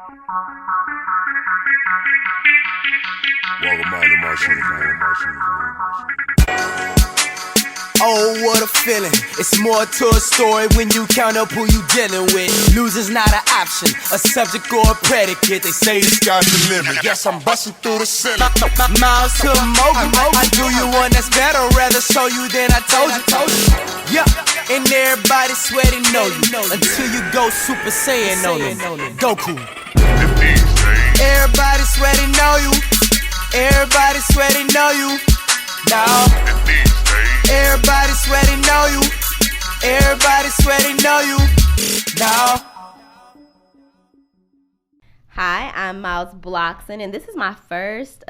Oh, what a feeling. It's more to a story when you count up who you dealing with. Losing's not an option, a subject or a predicate. They say the sky's the limit. Yes, I'm busting through the ceiling. Miles to Mogul. I do you one that's better, rather show you than I told you. Yeah, and everybody sweating know you until you go Super Saiyan on them. Goku. Everybody sweating know you. Everybody sweating know you. Now. Everybody sweating know you. Everybody sweating know you. Now. Hi, I'm Miles Bloxson, and this is my first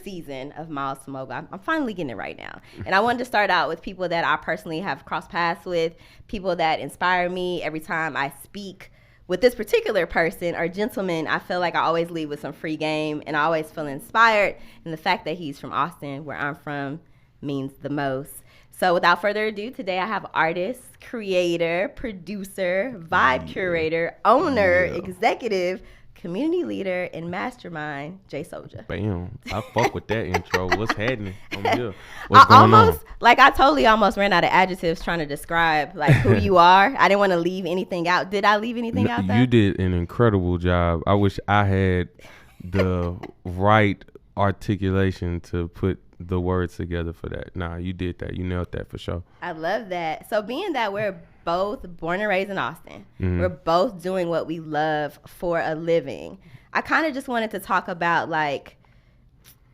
season of Miles To Mogul. I'm finally getting it right now. And I wanted to start out with people that I personally have crossed paths with, people that inspire me. Every time I speak with this particular person or gentleman, I feel like I always leave with some free game, and I always feel inspired. And the fact that he's from Austin, where I'm from, means the most. So without further ado, today I have artist, creator, producer, vibe curator, owner, executive, community leader, and mastermind, J Soulja. Bam. I fuck with that intro. What's happening? I'm here. What's going on? I totally almost ran out of adjectives trying to describe like who you are. I didn't want to leave anything out. Did I leave anything out there? You did an incredible job. I wish I had the right articulation to put the words together for that. Nah, you did that. You nailed that for sure. I love that. So being that we're both born and raised in Austin, we're both doing what we love for a living. I kind of just wanted to talk about like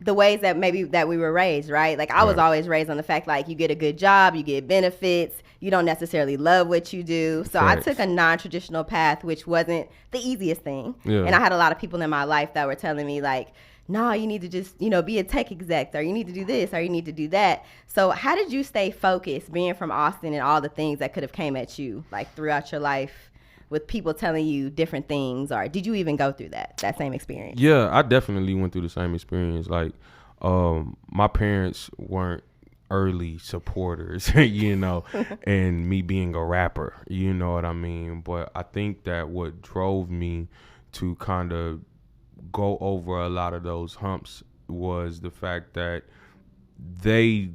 the ways that maybe that we were raised, right? Like I was always raised on the fact like you get a good job, you get benefits, you don't necessarily love what you do. So I took a non-traditional path, which wasn't the easiest thing. Yeah. And I had a lot of people in my life that were telling me like, no, you need to just, be a tech exec, or you need to do this, or you need to do that. So how did you stay focused being from Austin and all the things that could have came at you like throughout your life with people telling you different things, or did you even go through that same experience? Yeah, I definitely went through the same experience. Like, my parents weren't early supporters, and me being a rapper, you know what I mean? But I think that what drove me to kind of go over a lot of those humps was the fact that they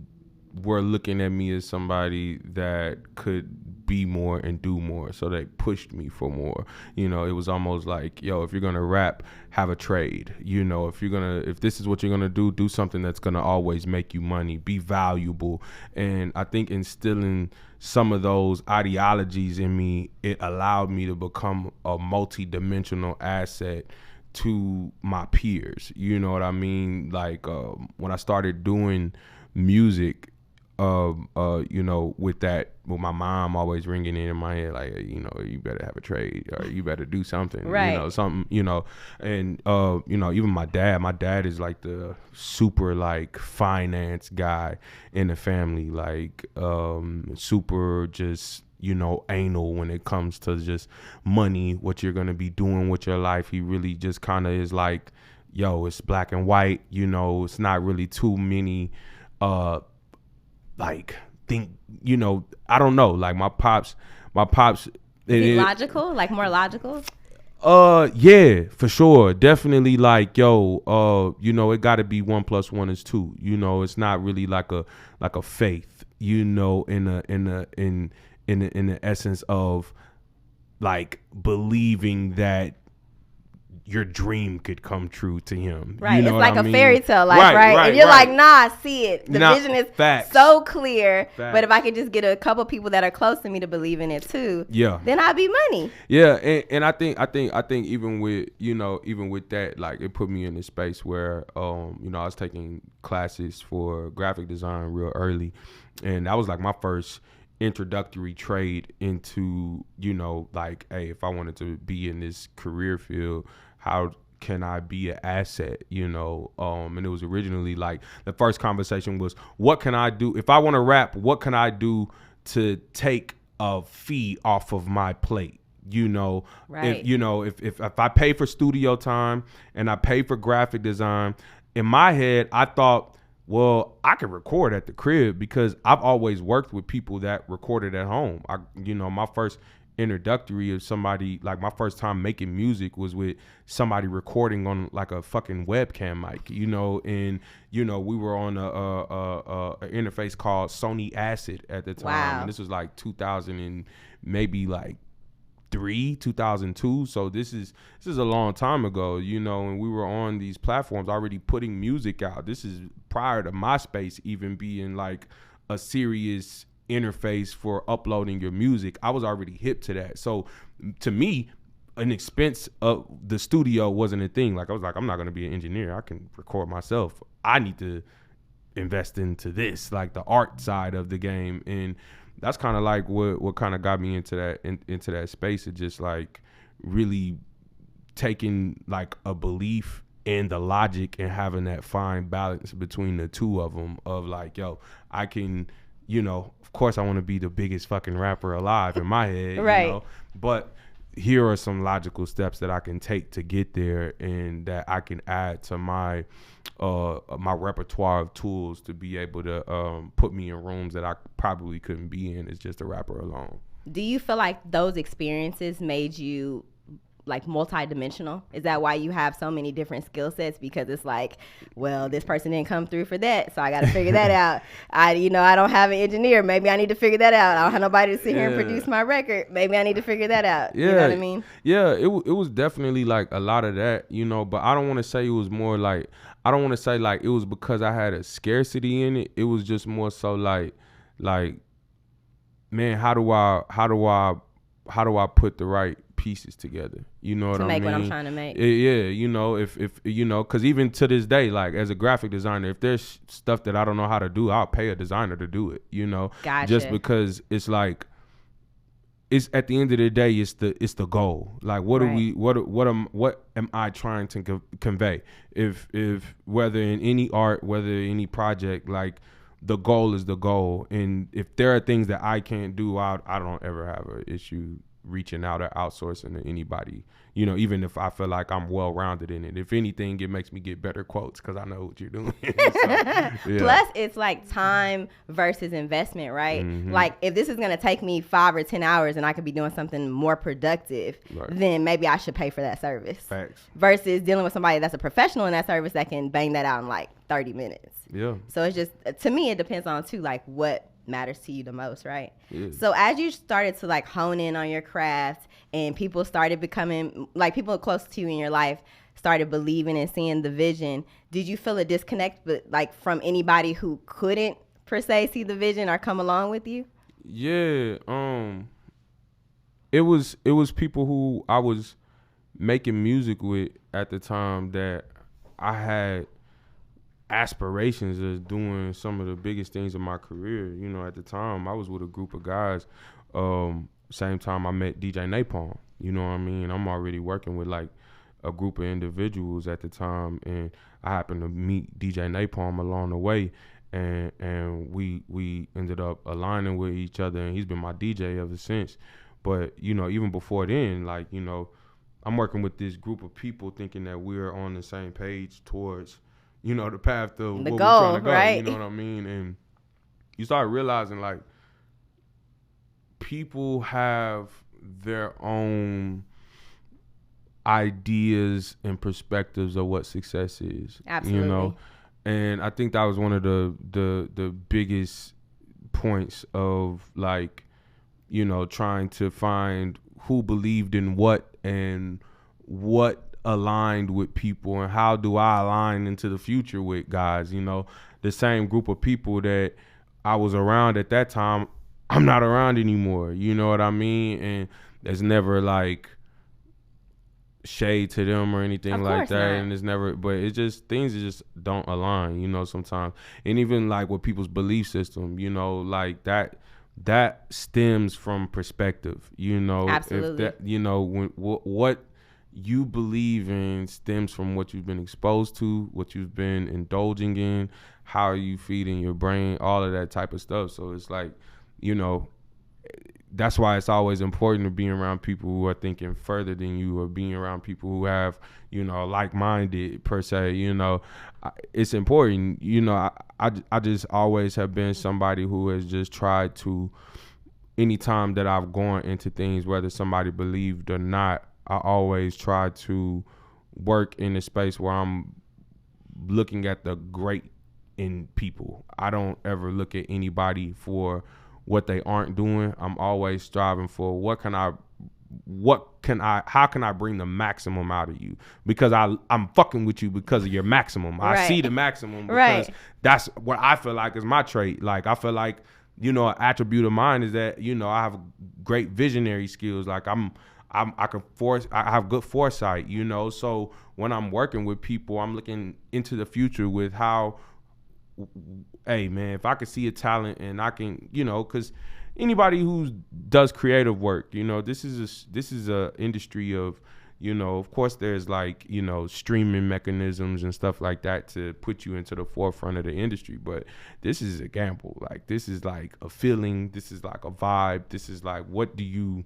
were looking at me as somebody that could be more and do more. So they pushed me for more. It was almost like, yo, if you're going to rap, have a trade. If this is what you're going to do something that's going to always make you money, be valuable. And I think instilling some of those ideologies in me, it allowed me to become a multi-dimensional asset to my peers. You know what I mean? Like when I started doing music, with my mom always ringing in my head, like, you better have a trade, or you better do something, right? And even my dad is like the super like finance guy in the family, like super just anal when it comes to just money, what you're going to be doing with your life. He really just kind of is like, yo, it's black and white, it's not really too many, I don't know, like my pops. Is he logical? Like more logical? Yeah, for sure. Definitely like, yo, it gotta be 1 + 1 is 2. It's not really like a faith, in the essence of like believing that your dream could come true to him. Right. It's like a fairy tale life, right? And you're like, nah, I see it. The vision is so clear. Facts. But if I could just get a couple people that are close to me to believe in it too, then I'd be money. Yeah. And I think even with, even with that, like it put me in a space where, I was taking classes for graphic design real early. And that was like my first introductory trade into, like, hey, if I wanted to be in this career field, how can I be an asset, and it was originally like the first conversation was, what can I do if I want to rap? What can I do to take a fee off of my plate? Right. If I pay for studio time and I pay for graphic design, in my head, I thought, well, I could record at the crib because I've always worked with people that recorded at home. My first introductory of somebody, like my first time making music was with somebody recording on like a fucking webcam mic, you know, and you know, we were on a interface called Sony Acid at the time. Wow. And this was like 2000 and maybe like 2002. So this is a long time ago, you know, and we were on these platforms already putting music out. This is prior to MySpace even being like a serious interface for uploading your music. I was already hip to that. So to me, an expense of the studio wasn't a thing. Like I was like, I'm not going to be an engineer. I can record myself. I need to invest into this, like the art side of the game. And that's kind of like what kind of got me into that space of just like really taking like a belief in the logic and having that fine balance between the two of them of like, yo, I can, you know, of course I want to be the biggest fucking rapper alive in my head, right. You know, but here are some logical steps that I can take to get there and that I can add to my repertoire of tools to be able to put me in rooms that I probably couldn't be in as just a rapper alone. Do you feel like those experiences made you like multidimensional? Is that why you have so many different skill sets? Because it's like, well, this person didn't come through for that, so I got to figure that out. I don't have an engineer. Maybe I need to figure that out. I don't have nobody to sit here and produce my record. Maybe I need to figure that out. Yeah. You know what I mean? Yeah, it was definitely like a lot of that, you know, but I don't want to say it was more like, I don't want to say like it was because I had a scarcity in it. It was just more so like, man, how do I put the right pieces together? You know what I mean? To make what I'm trying to make. Yeah, you know, if you know, because even to this day, like as a graphic designer, if there's stuff that I don't know how to do, I'll pay a designer to do it. You know, gotcha. Just because it's like, it's at the end of the day, it's the goal. Like, what right. what am I trying to convey? If whether in any art, whether any project, like the goal is the goal. And if there are things that I can't do, I don't ever have an issue reaching out or outsourcing to anybody, you know, even if I feel like I'm well-rounded in it. If anything, it makes me get better quotes because I know what you're doing. So, yeah. Plus, it's like time versus investment, right? Mm-hmm. Like, if this is going to take me 5 or 10 hours and I could be doing something more productive, right. Then maybe I should pay for that service. Facts. Versus dealing with somebody that's a professional in that service that can bang that out in like 30 minutes. Yeah. So it's just, to me, it depends on, too, like what matters to you the most, right? Yeah. So as you started to like hone in on your craft and people started becoming, like people close to you in your life started believing and seeing the vision, did you feel a disconnect like from anybody who couldn't per se see the vision or come along with you? Yeah, it was people who I was making music with at the time that I had aspirations of doing some of the biggest things in my career. You know, at the time I was with a group of guys, same time I met DJ Napalm, you know what I mean? I'm already working with like a group of individuals at the time, and I happened to meet DJ Napalm along the way, and we ended up aligning with each other, and he's been my DJ ever since. But, you know, even before then, like, you know, I'm working with this group of people thinking that we're on the same page towards, you know, the path of the what goal, we're trying to go, right? You know what I mean? And you start realizing, like, people have their own ideas and perspectives of what success is. Absolutely. You know? And I think that was one of the biggest points of, like, you know, trying to find who believed in what and what aligned with people, and how do I align into the future with guys. You know, the same group of people that I was around at that time, I'm not around anymore. You know what I mean? And there's never like shade to them or anything like that. Not. And it's never, but it's just, things just don't align, you know, sometimes. And even like with people's belief system, you know, like that stems from perspective, you know. Absolutely. If that, you know, when what you believe in stems from what you've been exposed to, what you've been indulging in, how are you feeding your brain, all of that type of stuff. So it's like, you know, that's why it's always important to be around people who are thinking further than you, or being around people who have, you know, like-minded per se. You know, it's important. You know, I just always have been somebody who has just tried to anytime that I've gone into things, whether somebody believed or not, I always try to work in a space where I'm looking at the great in people. I don't ever look at anybody for what they aren't doing. I'm always striving for how can I bring the maximum out of you? Because I'm fucking with you because of your maximum. Right. I see the maximum because Right. that's what I feel like is my trait. Like, I feel like, you know, an attribute of mine is that, you know, I have great visionary skills. Like, I have good foresight, you know. So when I'm working with people, I'm looking into the future with how, hey man, if I could see a talent and I can, you know, because anybody who does creative work, you know, this is a industry of, you know, of course there's like, you know, streaming mechanisms and stuff like that to put you into the forefront of the industry, but this is a gamble. Like, this is like a feeling, this is like a vibe, this is like, what do you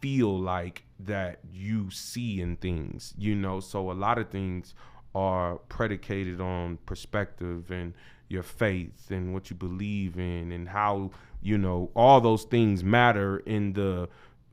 feel like that you see in things, you know? So a lot of things are predicated on perspective and your faith and what you believe in and how, you know, all those things matter in the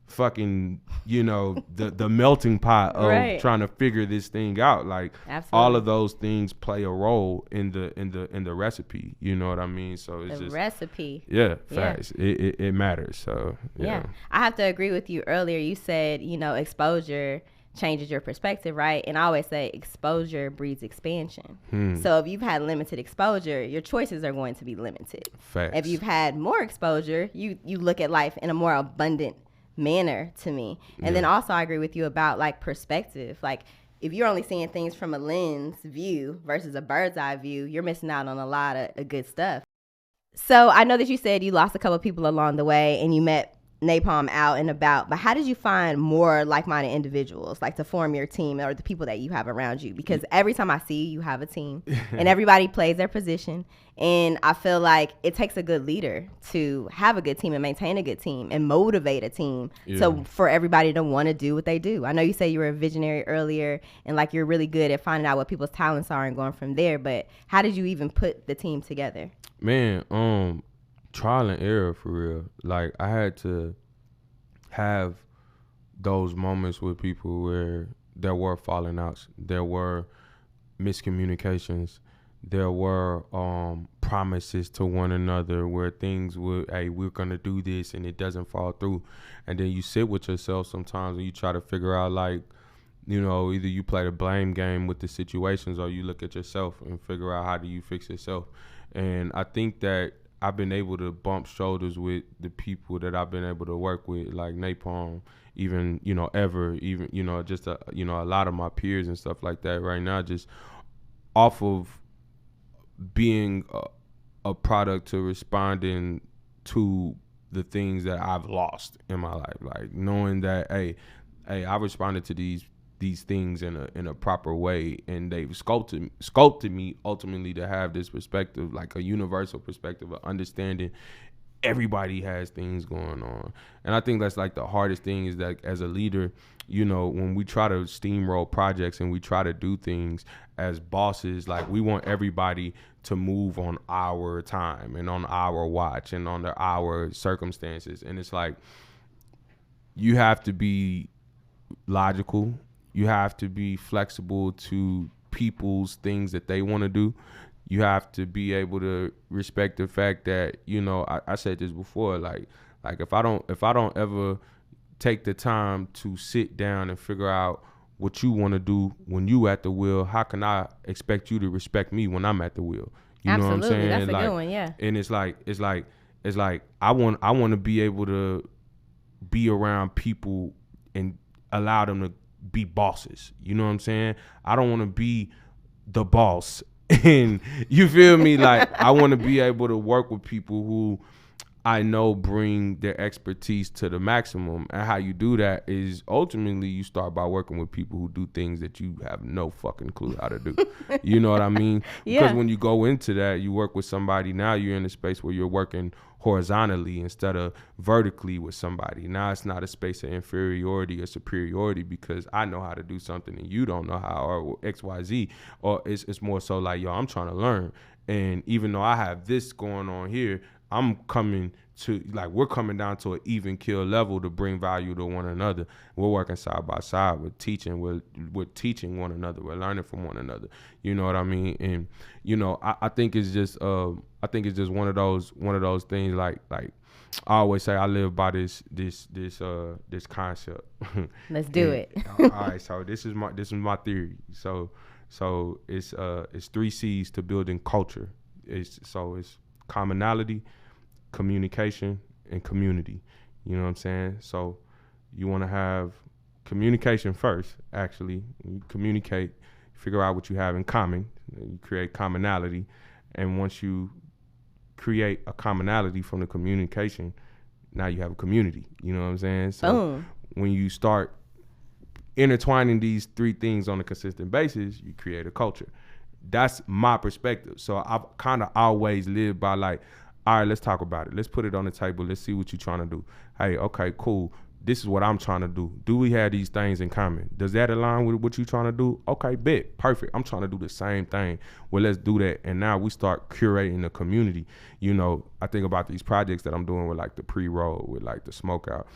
fucking, you know, the melting pot of Right. trying to figure this thing out. Like, Absolutely. all of those things play a role in the recipe, you know what I mean? So it's The just recipe. yeah, Yeah. facts. It matters. So Yeah. I have to agree with you earlier. You said, you know, exposure changes your perspective, right? And I always say exposure breeds expansion. So if you've had limited exposure, your choices are going to be limited. Facts. If you've had more exposure, you look at life in a more abundant manner, to me. And then also I agree with you about like perspective. Like, if you're only seeing things from a lens view versus a bird's eye view, you're missing out on a lot of good stuff. So I know that you said you lost a couple of people along the way and you met Napalm out and about, but how did you find more like-minded individuals, like to form your team or the people that you have around you? Because every time I see you have a team and everybody plays their position, and I feel like it takes a good leader to have a good team and maintain a good team and motivate a team. So for everybody to want to do what they do. I know you say you were a visionary earlier and like you're really good at finding out what people's talents are and going from there, but how did you even put the team together? Man, trial and error, for real. Like, I had to have those moments with people where there were falling outs, there were miscommunications, there were promises to one another where things would, hey, we're gonna do this, and it doesn't fall through. And then you sit with yourself sometimes and you try to figure out, like, you know, either you play the blame game with the situations or you look at yourself and figure out how do you fix yourself. And I think that I've been able to bump shoulders with the people that I've been able to work with, like Napalm, even, you know, even, you know, just, you know, a lot of my peers and stuff like that right now, just off of being a product to responding to the things that I've lost in my life. Like, knowing that, hey, I responded to these things in a proper way, and they've sculpted me ultimately to have this perspective, like a universal perspective of understanding everybody has things going on. And I think that's like the hardest thing, is that as a leader, you know, when we try to steamroll projects and we try to do things as bosses, like, we want everybody to move on our time and on our watch and under our circumstances. And it's like, you have to be logical. You have to be flexible to people's things that they want to do. You have to be able to respect the fact that, you know, I said this before, like if I don't ever take the time to sit down and figure out what you want to do when you at the wheel, how can I expect you to respect me when I'm at the wheel? You Absolutely, know what I'm saying? that's a like, good one, yeah. And it's like I want to be able to be around people and allow them to be bosses. You know what I'm saying? I don't want to be the boss. And you feel me? Like, I want to be able to work with people who I know bring their expertise to the maximum. And how you do that is ultimately you start by working with people who do things that you have no fucking clue how to do. You know what I mean? Yeah. Because when you go into that, you work with somebody, now you're in a space where you're working horizontally instead of vertically with somebody. Now it's not a space of inferiority or superiority because I know how to do something and you don't know how, or XYZ. Or it's more so like, yo, I'm trying to learn. And even though I have this going on here, I'm coming to like we're coming down to an even kill level to bring value to one another. We're working side by side. We're teaching. We're teaching one another. We're learning from one another. You know what I mean? And I think it's just one of those things like I always say I live by this concept. Let's do it. All right, so this is my theory. So it's 3 C's to building culture. It's commonality, communication, and community. You know what I'm saying? So you want to have communication first, actually. You communicate, figure out what you have in common, you create commonality, and once you create a commonality from the communication, now you have a community. You know what I'm saying? So when you start intertwining these 3 things on a consistent basis, you create a culture. That's my perspective. So I've kind of always lived by like, all right, let's talk about it. Let's put it on the table. Let's see what you're trying to do. Hey, okay, cool. This is what I'm trying to do. Do we have these things in common? Does that align with what you're trying to do? Okay, bet. Perfect. I'm trying to do the same thing. Well, let's do that. And now we start curating the community. I think about these projects that I'm doing with like the pre-roll, with like the smoke out.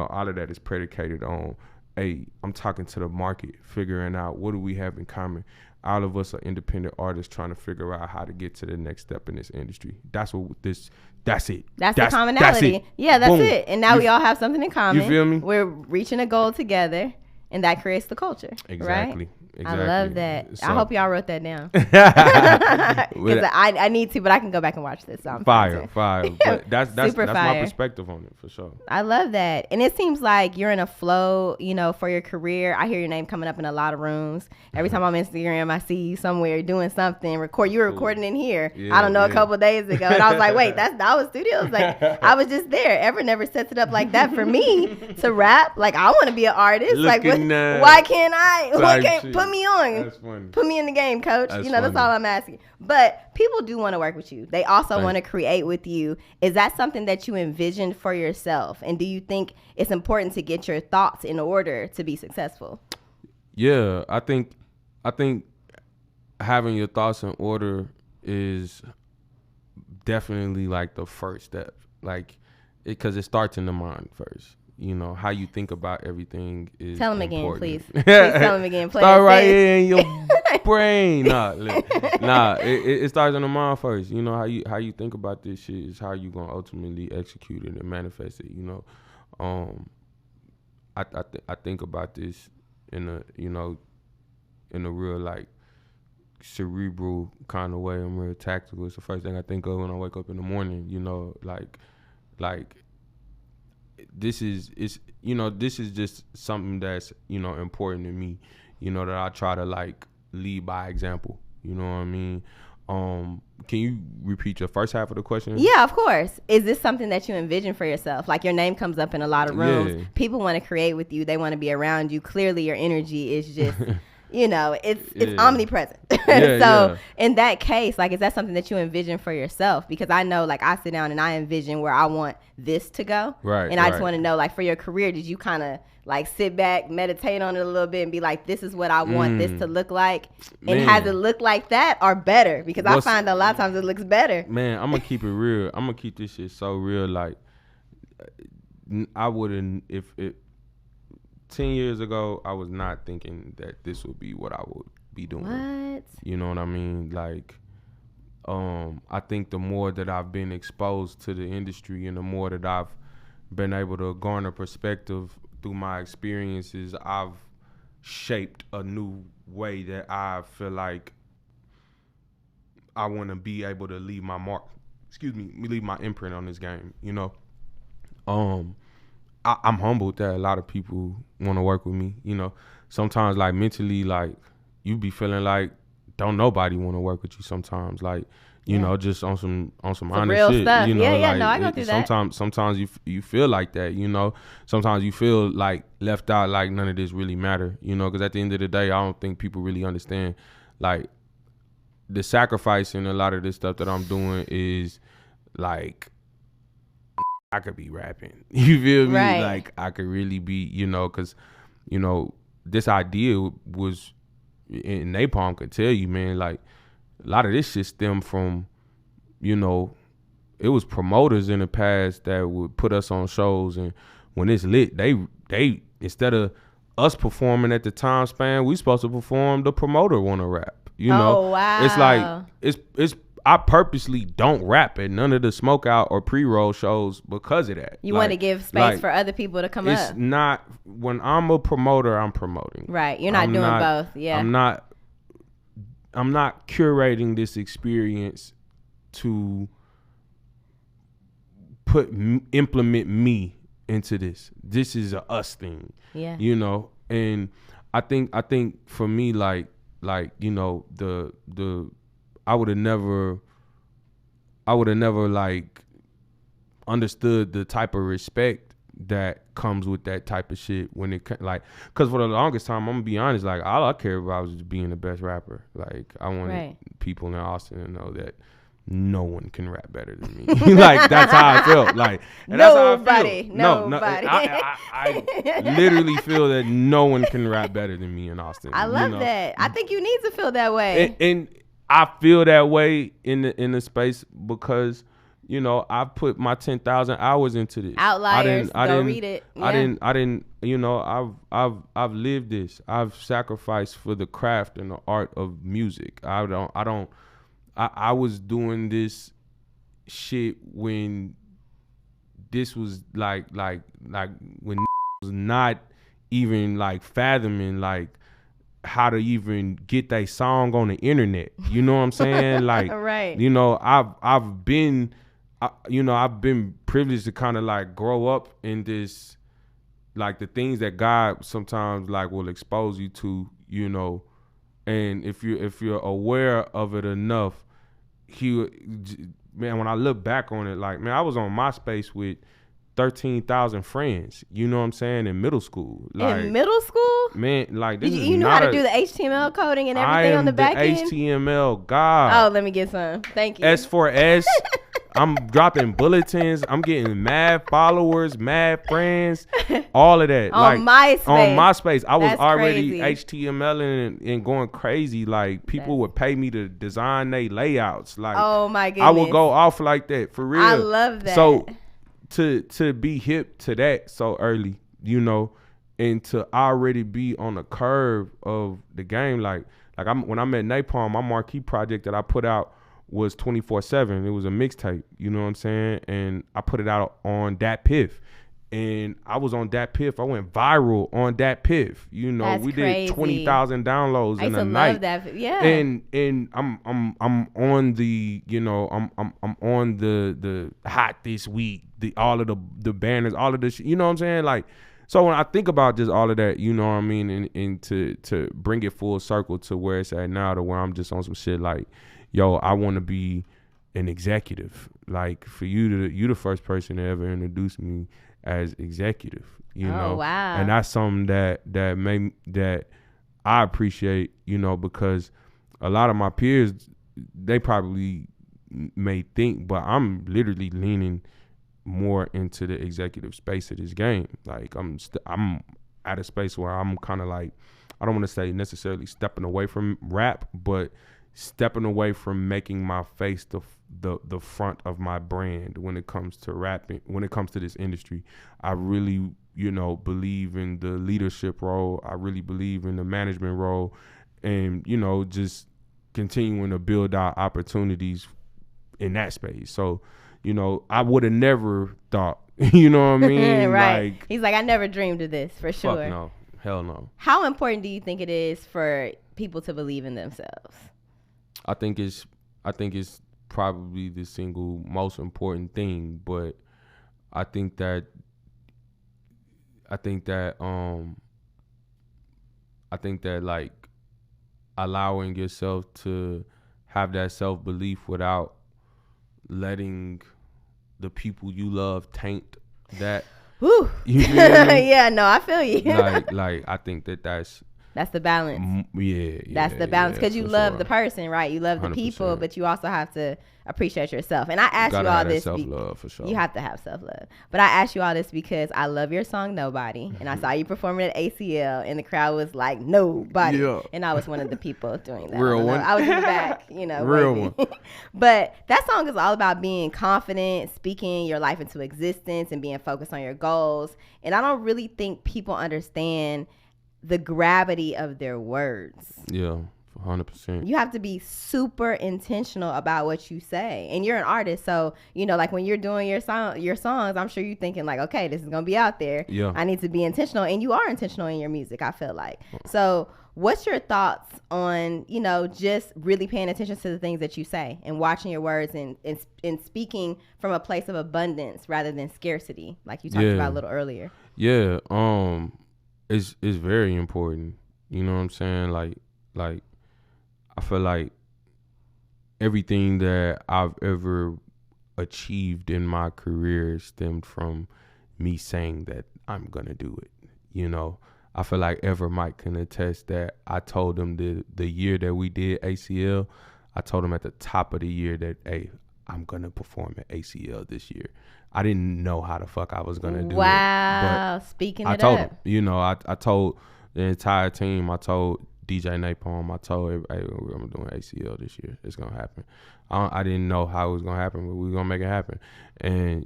All of that is predicated on, hey, I'm talking to the market, figuring out what do we have in common. All of us are independent artists trying to figure out how to get to the next step in this industry. That's it. That's the commonality. That's it. Yeah, that's it. And now we all have something in common. You feel me? We're reaching a goal together, and that creates the culture. Exactly. Right? Exactly. I love that. So, I hope y'all wrote that down. Because I need to, but I can go back and watch this. So fire. But that's Super my fire. perspective on it, for sure. I love that. And it seems like you're in a flow, for your career. I hear your name coming up in a lot of rooms. Every time I'm on Instagram, I see you somewhere doing something. You were recording in here. Yeah, I don't know, a couple of days ago. And I was like, wait, that's Dollar Studios? Like, I was just there. Ever never sets it up like that for me to rap. Like, I want to be an artist. Why can't I? Why can't put me on? That's funny. Put me in the game, coach. That's that's all I'm asking. But people do want to work with you. They also want to create with you. Is that something that you envisioned for yourself? And do you think it's important to get your thoughts in order to be successful? Yeah, I think having your thoughts in order is definitely like the first step. Like, because it starts in the mind first. How you think about everything is Tell him important. again, please. Please tell him again. Start right in your brain. It starts in the mind first. How you think about this shit is how you gonna ultimately execute it and manifest it. I think about this in a real like cerebral kind of way. I'm real tactical. It's the first thing I think of when I wake up in the morning. Like. This is just something that's important to me, that I try to like lead by example. You know what I mean? Can you repeat your first half of the question? Yeah, of course. Is this something that you envision for yourself? Like, your name comes up in a lot of rooms. Yeah. People want to create with you. They want to be around you. Clearly, your energy is just it's omnipresent. So in that case, like, is that something that you envision for yourself? Because I know, like, I sit down and I envision where I want this to go. Right. And I just want to know, like, for your career, did you kind of like sit back, meditate on it a little bit and be like, this is what I want this to look like? And has it looked like that or better? Because I find that a lot of times it looks better. Man, I'm going to keep it real. I'm going to keep this shit so real. Like, I wouldn't, if it, 10 years ago, I was not thinking that this would be what I would be doing. What? You know what I mean? Like, I think the more that I've been exposed to the industry and the more that I've been able to garner perspective through my experiences, I've shaped a new way that I feel like I want to be able to leave my mark. Leave my imprint on this game, I'm humbled that a lot of people want to work with me. Sometimes like mentally, like you be feeling like don't nobody want to work with you. Sometimes, like just on some honest real shit. Stuff. Like, I go through that. Sometimes you feel like that. Sometimes you feel like left out, like none of this really matter. Because at the end of the day, I don't think people really understand like the sacrifice in a lot of this stuff that I'm doing is like. I could be rapping. You feel me? Right. Like I could really be, because, this idea was, and Napalm could tell you, man, like a lot of this shit stemmed from, it was promoters in the past that would put us on shows, and when it's lit, they instead of us performing at the time span, we supposed to perform. The promoter want to rap. You know, wow. It's like it's. I purposely don't rap at none of the smoke out or pre-roll shows because of that. You want to give space for other people to come up. It's not, when I'm a promoter, I'm promoting. Right. You're not doing both. Yeah. I'm not curating this experience to implement me into this. This is a us thing. Yeah. You know, and I think for me, like you know, I would have never like understood the type of respect that comes with that type of shit when it like, because for the longest time, I'm gonna be honest, like all I cared about was just being the best rapper. Like I wanted people in Austin to know that no one can rap better than me. Like that's how I felt. Like and nobody, that's how I feel. nobody. I literally feel that no one can rap better than me in Austin. I love that. I think you need to feel that way. And I feel that way in the space because, you know, I put my 10,000 hours into this. Outliers, go read it. Yeah. I didn't, you know, I've lived this. I've sacrificed for the craft and the art of music. I was doing this shit when this was like when was not even like fathoming like how to even get that song on the internet. You know what I'm saying? Like, right. You know, I've been privileged to kind of like grow up in this, like the things that God sometimes like will expose you to, you know, and if you're aware of it enough, man, when I look back on it, like, man, I was on MySpace with 13,000 friends, you know what I'm saying, in middle school. Like, in middle school? Man, like this you know how to do the HTML coding and everything on the back end? HTML god. Oh, let me get some. Thank you. S4S. I'm dropping bulletins. I'm getting mad followers, mad friends, all of that. On MySpace. On MySpace. I was That's already crazy. HTML and going crazy. Like people would pay me to design their layouts. Like, oh my goodness. I would go off like that for real. I love that. So to be hip to that so early, you know, and to already be on the curve of the game, like when I met Napalm, my marquee project that I put out was 24/7. It was a mixtape, you know what I'm saying, and I put it out on Dat Piff, and I was on Dat Piff. I went viral on Dat Piff. You know, That's we crazy. did 20,000 downloads in a night. I used to love that. Yeah. And I'm on the, you know, I'm on the hot this week, all of the banners, all of the shit, you know what I'm saying? Like, so when I think about just all of that, you know what I mean, and to bring it full circle to where it's at now, to where I'm just on some shit like, yo, I want to be an executive. Like, for you the first person to ever introduce me as executive, you know. Wow. And that's something that I appreciate, you know, because a lot of my peers, they probably may think, but I'm literally leaning more into the executive space of this game. Like, I'm at a space where I'm kind of like, I don't want to say necessarily stepping away from rap, but stepping away from making my face the front of my brand when it comes to rapping, when it comes to this industry. I really, you know, believe in the leadership role. I really believe in the management role, and, you know, just continuing to build out opportunities in that space. So, you know, I would have never thought, you know what I mean? Right. Like, he's like, I never dreamed of this, for sure. Fuck no. Hell no. How important do you think it is for people to believe in themselves? I think it's probably the single most important thing, but I think that like allowing yourself to have that self-belief without letting the people you love taint that. Whew. You feel me? Yeah, no, I feel you. like I think that's That's the balance. That's the balance, because you love the person, right? You love the 100%. People, but you also have to appreciate yourself. And I asked you all this. Self-love, for sure. You have to have self-love. But I asked you all this because I love your song Nobody, and I saw you performing at ACL, and the crowd was like, nobody. Yeah. And I was one of the people doing that. Real one. I was in the back, Real one. But that song is all about being confident, speaking your life into existence, and being focused on your goals. And I don't really think people understand the gravity of their words. Yeah, 100%. You have to be super intentional about what you say, and you're an artist, so like when you're doing your songs, I'm sure you're thinking like, okay, this is gonna be out there. Yeah, I need to be intentional, and you are intentional in your music, I feel like. So what's your thoughts on just really paying attention to the things that you say and watching your words and speaking from a place of abundance rather than scarcity, like you talked about a little earlier? Yeah, it's very important. You know what I'm saying? Like I feel like everything that I've ever achieved in my career stemmed from me saying that I'm gonna do it. I feel like Ever Mike can attest that I told him the year that we did ACL, I told him at the top of the year that, hey, I'm gonna perform at ACL this year. I didn't know how the fuck I was gonna do it. Wow, speaking it up. I told him, I told the entire team, I told DJ Napalm, I told everybody, hey, we're doing ACL this year. It's gonna happen. I didn't know how it was gonna happen, but we are gonna make it happen. And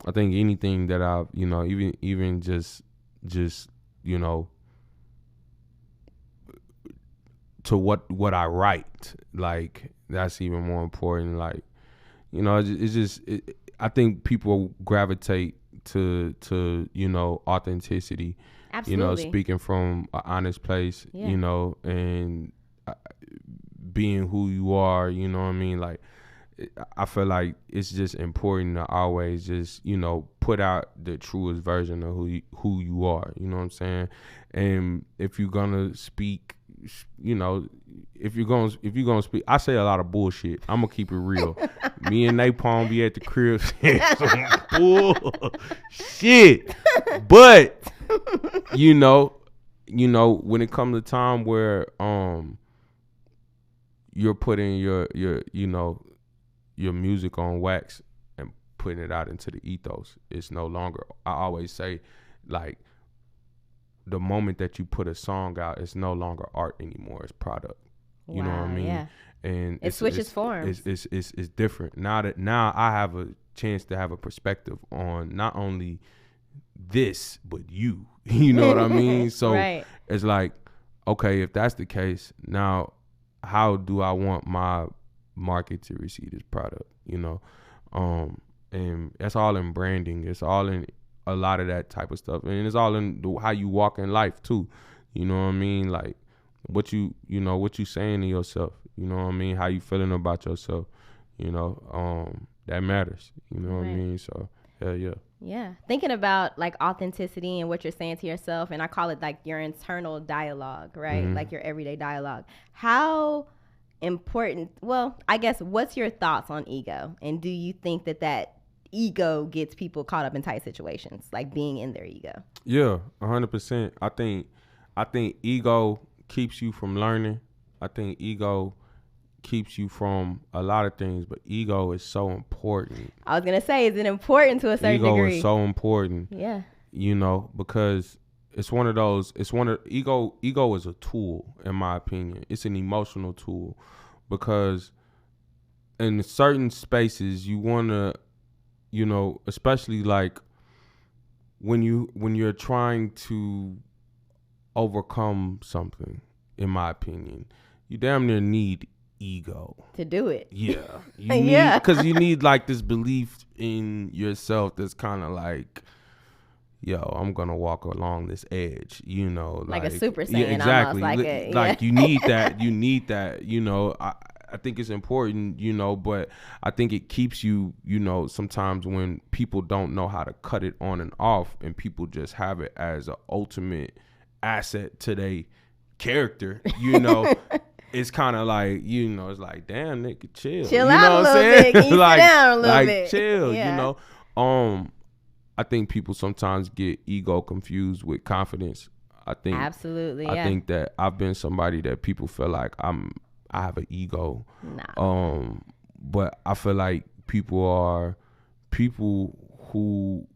I think anything that I've, even just to what I write, like that's even more important. Like, it's just I think people gravitate to authenticity. Absolutely. Speaking from an honest place, and being who you are, you know what I mean? Like, I feel like it's just important to always just, put out the truest version of who you are, you know what I'm saying? And if you're gonna speak, if you're gonna speak, I say a lot of bullshit. I'm gonna keep it real. Me and Napalm be at the crib saying some bullshit. But when it comes to time where you're putting your music on wax and putting it out into the ethos, it's no longer, I always say, like, the moment that you put a song out, it's no longer art anymore, it's product. You know what I mean? Yeah. And it switches forms. It's different now I have a chance to have a perspective on not only this but you know what I mean? So right. It's like, okay, if that's the case, now how do I want my market to receive this product? And that's all in branding. It's all in a lot of that type of stuff, and it's all in how you walk in life too. You know what I mean? Like what you saying to yourself. You know what I mean? How you feeling about yourself? That matters. You know what I mean? So yeah. Thinking about like authenticity and what you're saying to yourself, and I call it like your internal dialogue, right? Mm-hmm. Like your everyday dialogue. How important? Well, I guess what's your thoughts on ego, and do you think that ego gets people caught up in tight situations, like being in their ego? Yeah, 100%. I think ego keeps you from learning. I think ego keeps you from a lot of things, but ego is so important. I was gonna say, is it important to a certain degree? Ego is so important. Yeah. Because it's one of those. Ego is a tool, in my opinion. It's an emotional tool, because in certain spaces you wanna, especially like when you're trying to overcome something, in my opinion, you damn near need ego to do it. Yeah. Because you need like this belief in yourself that's kind of like, yo, I'm gonna walk along this edge, like a Super Saiyan. Yeah, exactly. Almost, like you need that. I think it's important, but I think it keeps you, sometimes when people don't know how to cut it on and off, and people just have it as an ultimate asset to their character, it's kind of like, it's like, damn, nigga, chill out a little bit. Can you like, sit down a little bit? Chill, I think people sometimes get ego confused with confidence. Absolutely, I think that I've been somebody that people feel like I have an ego. Nah. But I feel like people who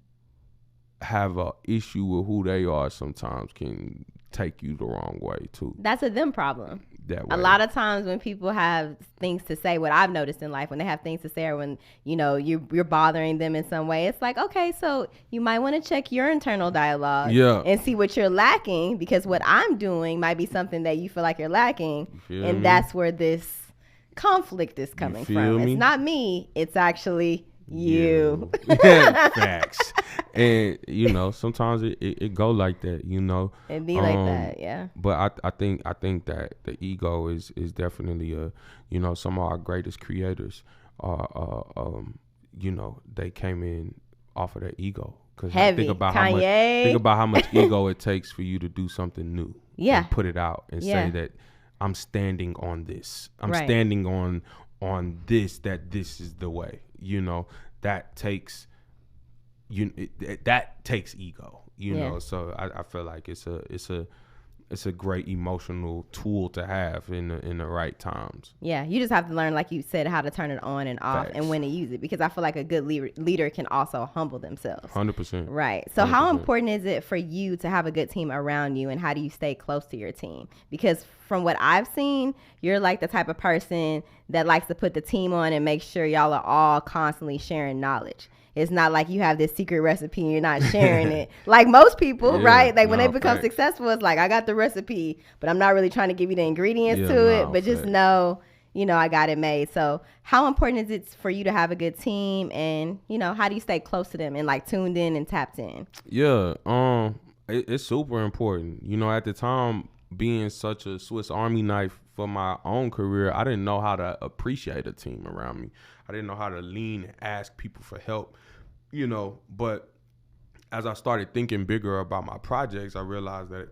have a issue with who they are sometimes can take you the wrong way too. That's a them problem. That way. A lot of times when people have things to say, what I've noticed in life, when they have things to say, or when you're bothering them in some way, it's like, okay, so you might want to check your internal dialogue, and see what you're lacking, because what I'm doing might be something that you feel like you're lacking, and that's where this conflict is coming from. It's not me; it's actually you. Facts. And sometimes it go like that, It be like that, yeah. But I think that the ego is definitely some of our greatest creators are they came in off of their ego. Because think about how much ego it takes for you to do something new, and put it out and say that I'm standing on this, standing on this, that this is the way. That takes that takes ego, so I feel like it's a great emotional tool to have in the right times. Yeah, you just have to learn, like you said, how to turn it on and off. Facts. And when to use it, because I feel like a good leader can also humble themselves. 100%. Right. So 100%. How important is it for you to have a good team around you, and how do you stay close to your team? Because from what I've seen, you're like the type of person that likes to put the team on and make sure y'all are all constantly sharing knowledge. It's not like you have this secret recipe and you're not sharing it. Like most people, right? Like when they become successful, it's like, I got the recipe, but I'm not really trying to give you the ingredients to it. But just know, I got it made. So how important is it for you to have a good team, and, how do you stay close to them and like tuned in and tapped in? Yeah. It's super important. At the time, being such a Swiss Army knife for my own career, I didn't know how to appreciate a team around me. I didn't know how to lean and ask people for help, but as I started thinking bigger about my projects, I realized that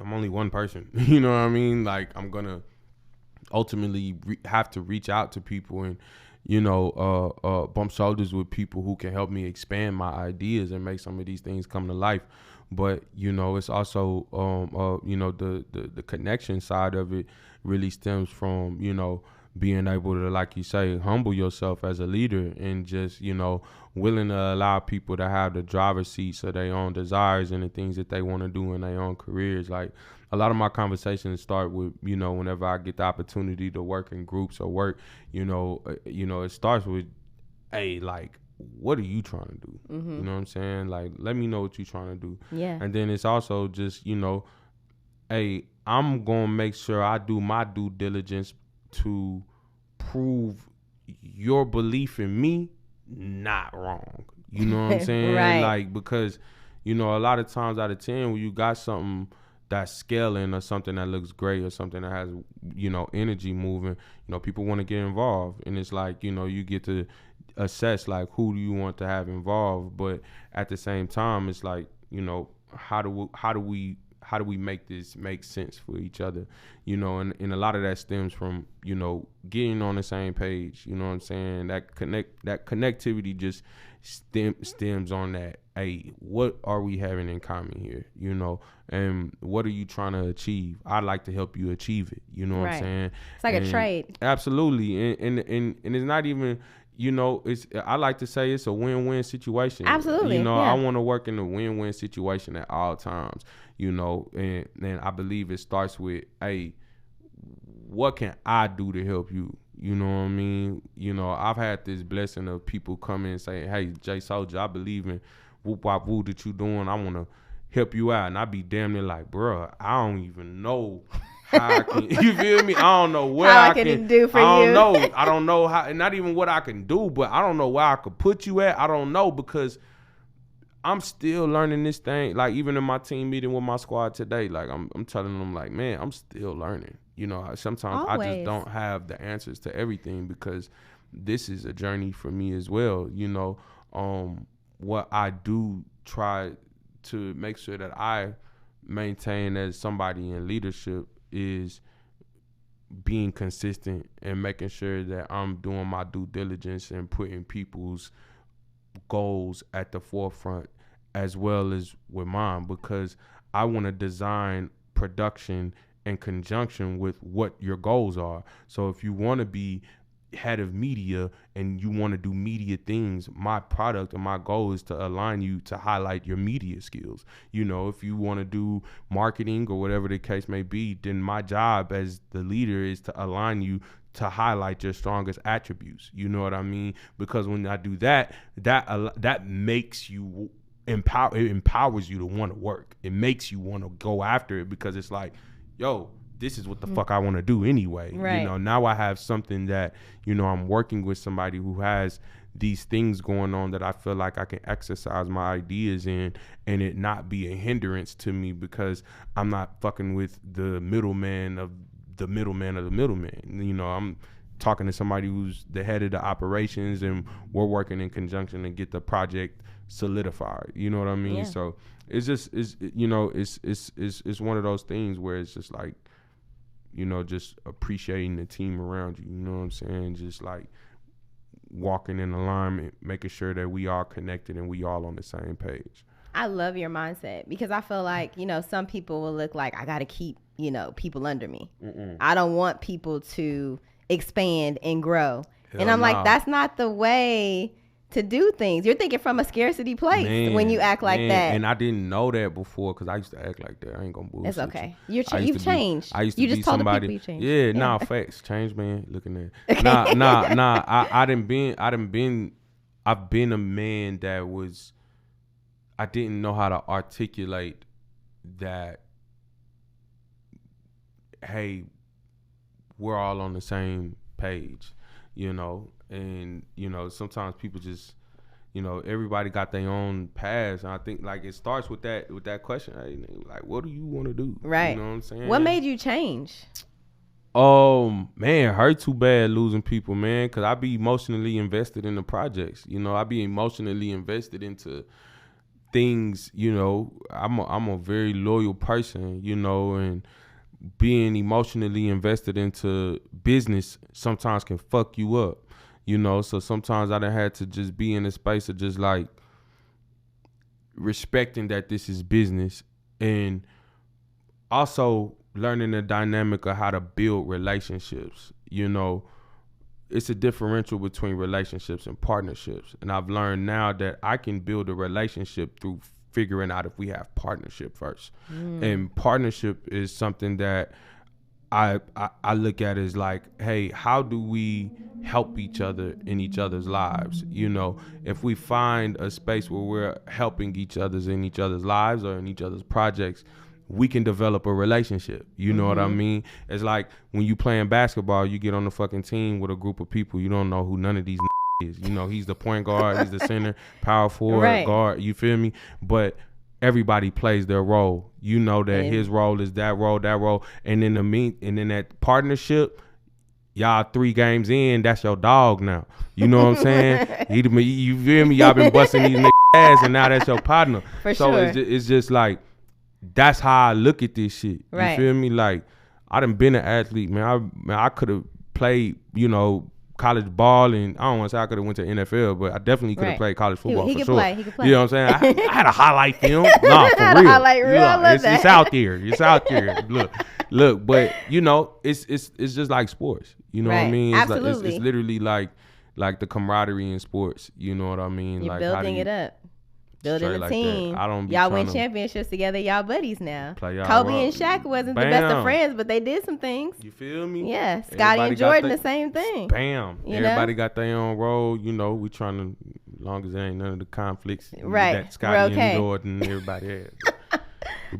I'm only one person, you know what I mean? Like, I'm going to ultimately have to reach out to people and, bump shoulders with people who can help me expand my ideas and make some of these things come to life. But, it's also, the connection side of it really stems from, being able to, like you say, humble yourself as a leader, and just, willing to allow people to have the driver's seats of their own desires and the things that they want to do in their own careers. Like, a lot of my conversations start with, whenever I get the opportunity to work in groups or work, it starts with, hey, like, what are you trying to do? Mm-hmm. You know what I'm saying? Like, let me know what you're trying to do. Yeah. And then it's also just, hey, I'm going to make sure I do my due diligence to prove your belief in me not wrong. You know what I'm saying? Right. Like, because, a lot of times out of 10, when you got something that's scaling or something that looks great or something that has, energy moving, people want to get involved. And it's like, you get to assess, like, who do you want to have involved? But at the same time, it's like, how do we make this make sense for each other? And a lot of that stems from, getting on the same page. You know what I'm saying? That connectivity just stems on that. Hey, what are we having in common here? And what are you trying to achieve? I'd like to help you achieve it. You know what I'm saying? It's like a trade. Absolutely. And it's not even, I like to say it's a win-win situation. Absolutely. I want to work in a win-win situation at all times, and I believe it starts with, hey, what can I do to help you? You know what I mean? I've had this blessing of people come in and say, hey, J Soulja, I believe in whoop wop woo that you doing. I want to help you out. And I be damn near like, bruh, I don't even know how I can, you feel me? I don't know what I can do for you. know. I don't know how, and not even what I can do, but I don't know where I could put you at. I don't know, because I'm still learning this thing. Like, even in my team meeting with my squad today, like, I'm telling them, like, man, I'm still learning. Sometimes Always. I just don't have the answers to everything, because this is a journey for me as well. What I do try to make sure that I maintain as somebody in leadership is being consistent and making sure that I'm doing my due diligence and putting people's goals at the forefront as well as with mine, because I want to design production in conjunction with what your goals are. So if you want to be head of media and you want to do media things, my product and my goal is to align you to highlight your media skills. You know, if you want to do marketing or whatever the case may be, then my job as the leader is to align you to highlight your strongest attributes. You know what I mean? Because when I do that, that makes you it empowers you to want to work. It makes you want to go after it, because it's like, yo, this is what the fuck I want to do anyway. Right. You know, now I have something that, you know, I'm working with somebody who has these things going on that I feel like I can exercise my ideas in, and it not be a hindrance to me, because I'm not fucking with the middleman of the middleman of the middleman. You know, I'm talking to somebody who's the head of the operations, and we're working in conjunction to get the project solidified. You know what I mean? Yeah. So it's just, it's one of those things where it's just like, you know, just appreciating the team around you. You know what I'm saying? Just like walking in alignment, making sure that we all connected and we all on the same page. I love your mindset, because I feel like, you know, some people will look like, I got to keep, you know, people under me. I don't want people to expand and grow. And I'm like, that's not the way to do things. You're thinking from a scarcity place when you act like that. And I didn't know that before, because I used to act like that. I ain't gonna bullshit. It's okay. You. You've changed. I used to you be just told somebody. The people you changed. Yeah, nah, facts. Change, man. Looking at nah. I've been a man that was. I didn't know how to articulate that. Hey, we're all on the same page, you know. And, you know, sometimes people just, you know, everybody got their own paths. And I think, like, it starts with that question. Hey, like, what do you want to do? Right. You know what I'm saying? What made you change? Man, hurt too bad losing people, man, because I be emotionally invested in the projects. You know, I be emotionally invested into things, you know. I'm a very loyal person, you know, and being emotionally invested into business sometimes can fuck you up. You know, so sometimes I done had to just be in a space of just like respecting that this is business, and also learning the dynamic of how to build relationships. You know, it's a differential between relationships and partnerships. And I've learned now that I can build a relationship through figuring out if we have partnership first. And partnership is something that I look at as like, hey, how do we help each other in each other's lives? You know, if we find a space where we're helping each other's in each other's lives or in each other's projects, we can develop a relationship. You know what I mean? It's like when you playing basketball, you get on the fucking team with a group of people. You don't know who none of these is. You know, he's the point guard, he's the center, power forward, guard. You feel me? But everybody plays their role. You know that his role is that role, and then that partnership, y'all 3 games in, that's your dog now. You know what I'm saying? You feel me? Y'all been busting these niggas ass, and now that's your partner. For so sure. It's just like, that's how I look at this shit. You feel me? Like, I done been an athlete, man. I could have played, you know, college ball, and I don't want to say I could have went to NFL, but I definitely could have played college football for sure. He could play. You know what I'm saying? I had a highlight film. Nah, for real. Highlight reel. I love that. It's out there. It's out there. Look. But you know, it's just like sports. You know what I mean? It's Absolutely. Like, it's literally like the camaraderie in sports. You know what I mean? You're like building it up. Building a team. I don't be y'all win championships together. Y'all buddies now. Play y'all Kobe role. and Shaq wasn't the best of friends, but they did some things. You feel me? Yeah. Scotty and Jordan, the same thing. Bam. You Everybody know? got their own role. You know, we trying to, as long as there ain't none of the conflicts Right. that Scotty okay. and Jordan, everybody had.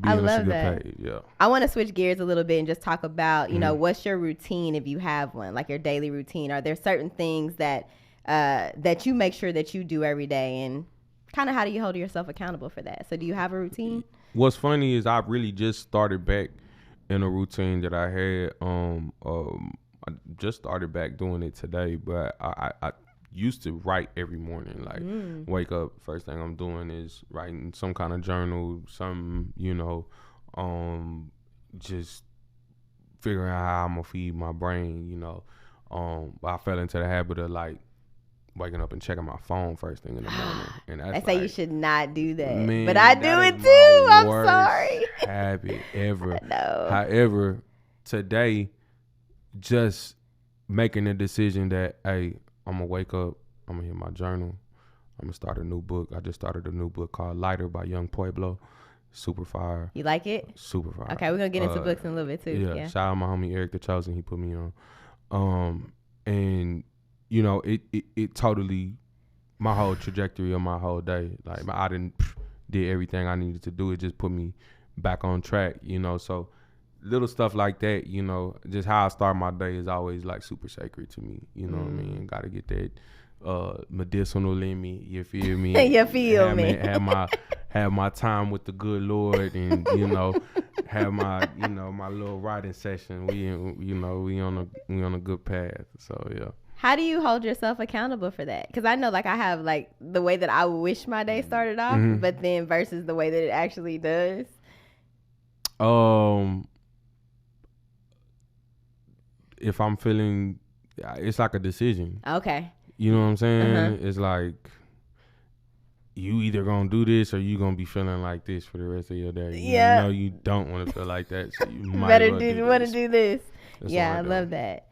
I love that. Page. Yeah. I want to switch gears a little bit and just talk about, you know, what's your routine if you have one, like your daily routine? Are there certain things that that you make sure that you do every day, and kind of how do you hold yourself accountable for that? So do you have a routine? What's funny is I really just started back in a routine that I had. I just started back doing it today, but I used to write every morning. Like, wake up, first thing I'm doing is writing some kind of journal, some, you know, just figuring out how I'm gonna feed my brain, you know. But I fell into the habit of like waking up and checking my phone first thing in the morning. And that's I say like, you should not do that. man, But I do that it is too. my I'm worst sorry. habit ever. No. However, today, just making a decision that, hey, I'm gonna wake up, I'm gonna hit my journal, I'm gonna start a new book. I just started a new book called Lighter by Young Pueblo. Super fire. You like it? Super fire. Okay, we're gonna get into books in a little bit too. Yeah. Shout out my homie Eric the Chosen. He put me on. And you know, it totally, my whole trajectory of my whole day. Like I did everything I needed to do. It just put me back on track. You know, so little stuff like that. You know, just how I start my day is always like super sacred to me. You know what I mean? Got to get that medicinal in me. You feel me? You feel me? Have my time with the good Lord, and you know, have my my little writing session. We on a good path. So yeah. How do you hold yourself accountable for that? Because I know, like, I have like the way that I wish my day started off, but then versus the way that it actually does. If I'm feeling, it's like a decision. Okay. You know what I'm saying? It's like, you either gonna do this or you gonna be feeling like this for the rest of your day. You know you don't want to feel like that, so you might better want to do this. That's Yeah, I love that.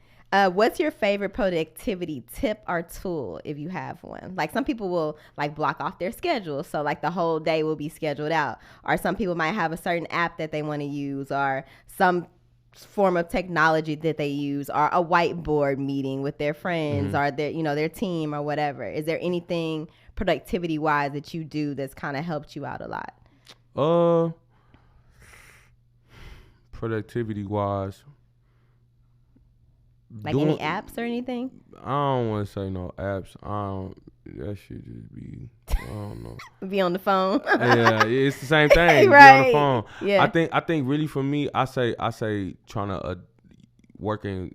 What's your favorite productivity tip or tool if you have one? Like some people will like block off their schedule, so like the whole day will be scheduled out. Or some people might have a certain app that they want to use, or some form of technology that they use, or a whiteboard meeting with their friends or their team or whatever. Is there anything productivity wise that you do that's kind of helped you out a lot? Productivity wise, like any apps or anything? I don't want to say no apps. That should just be, I don't know. Be on the phone. Yeah, it's the same thing. Right. Be on the phone. Yeah. I think really for me, I say trying to working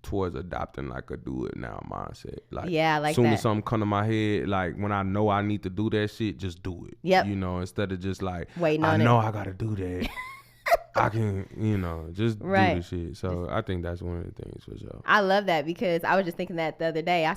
towards adopting like a do it now mindset. Like, yeah, like soon that. as something come to my head, like when I know I need to do that shit, just do it. Yep. You know, instead of just like waiting on I know I gotta do that. I can, just do the shit. So I think that's one of the things for sure. I love that, because I was just thinking that the other day. I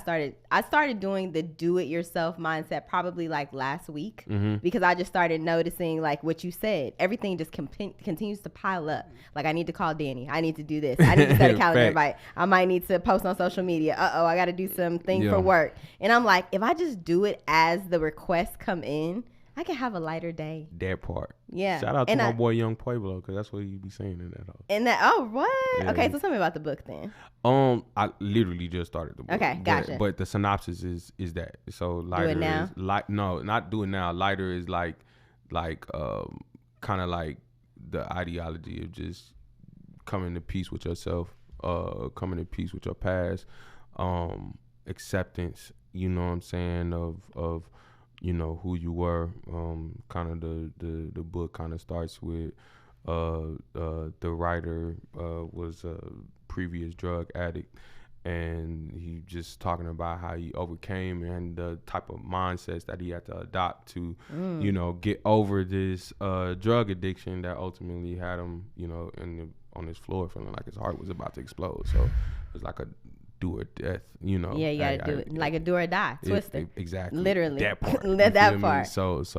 started doing the do it yourself mindset probably like last week, because I just started noticing, like what you said, everything just continues to pile up. Like I need to call Danny. I need to do this. I need to set a calendar invite. I might need to post on social media. I got to do something for work. And I'm like, if I just do it as the requests come in, I can have a lighter day. That part. Yeah. Shout out to my boy Young Pueblo, because that's what you be saying in that. And that, what? Yeah. Okay, so tell me about the book then. I literally just started the book. Okay, gotcha. But the synopsis is that. So lighter do it now? is no, not do it now. Lighter is like kind of like the ideology of just coming to peace with yourself, coming to peace with your past, acceptance. You know what I'm saying, of who you were. Kind of the book kind of starts with the writer was a previous drug addict, and he just talking about how he overcame and the type of mindsets that he had to adopt to get over this drug addiction that ultimately had him on his floor feeling like his heart was about to explode. So it's like a do or death, Yeah, you gotta do it like a do or die, twister. Exactly. Literally. That part. that part. So it's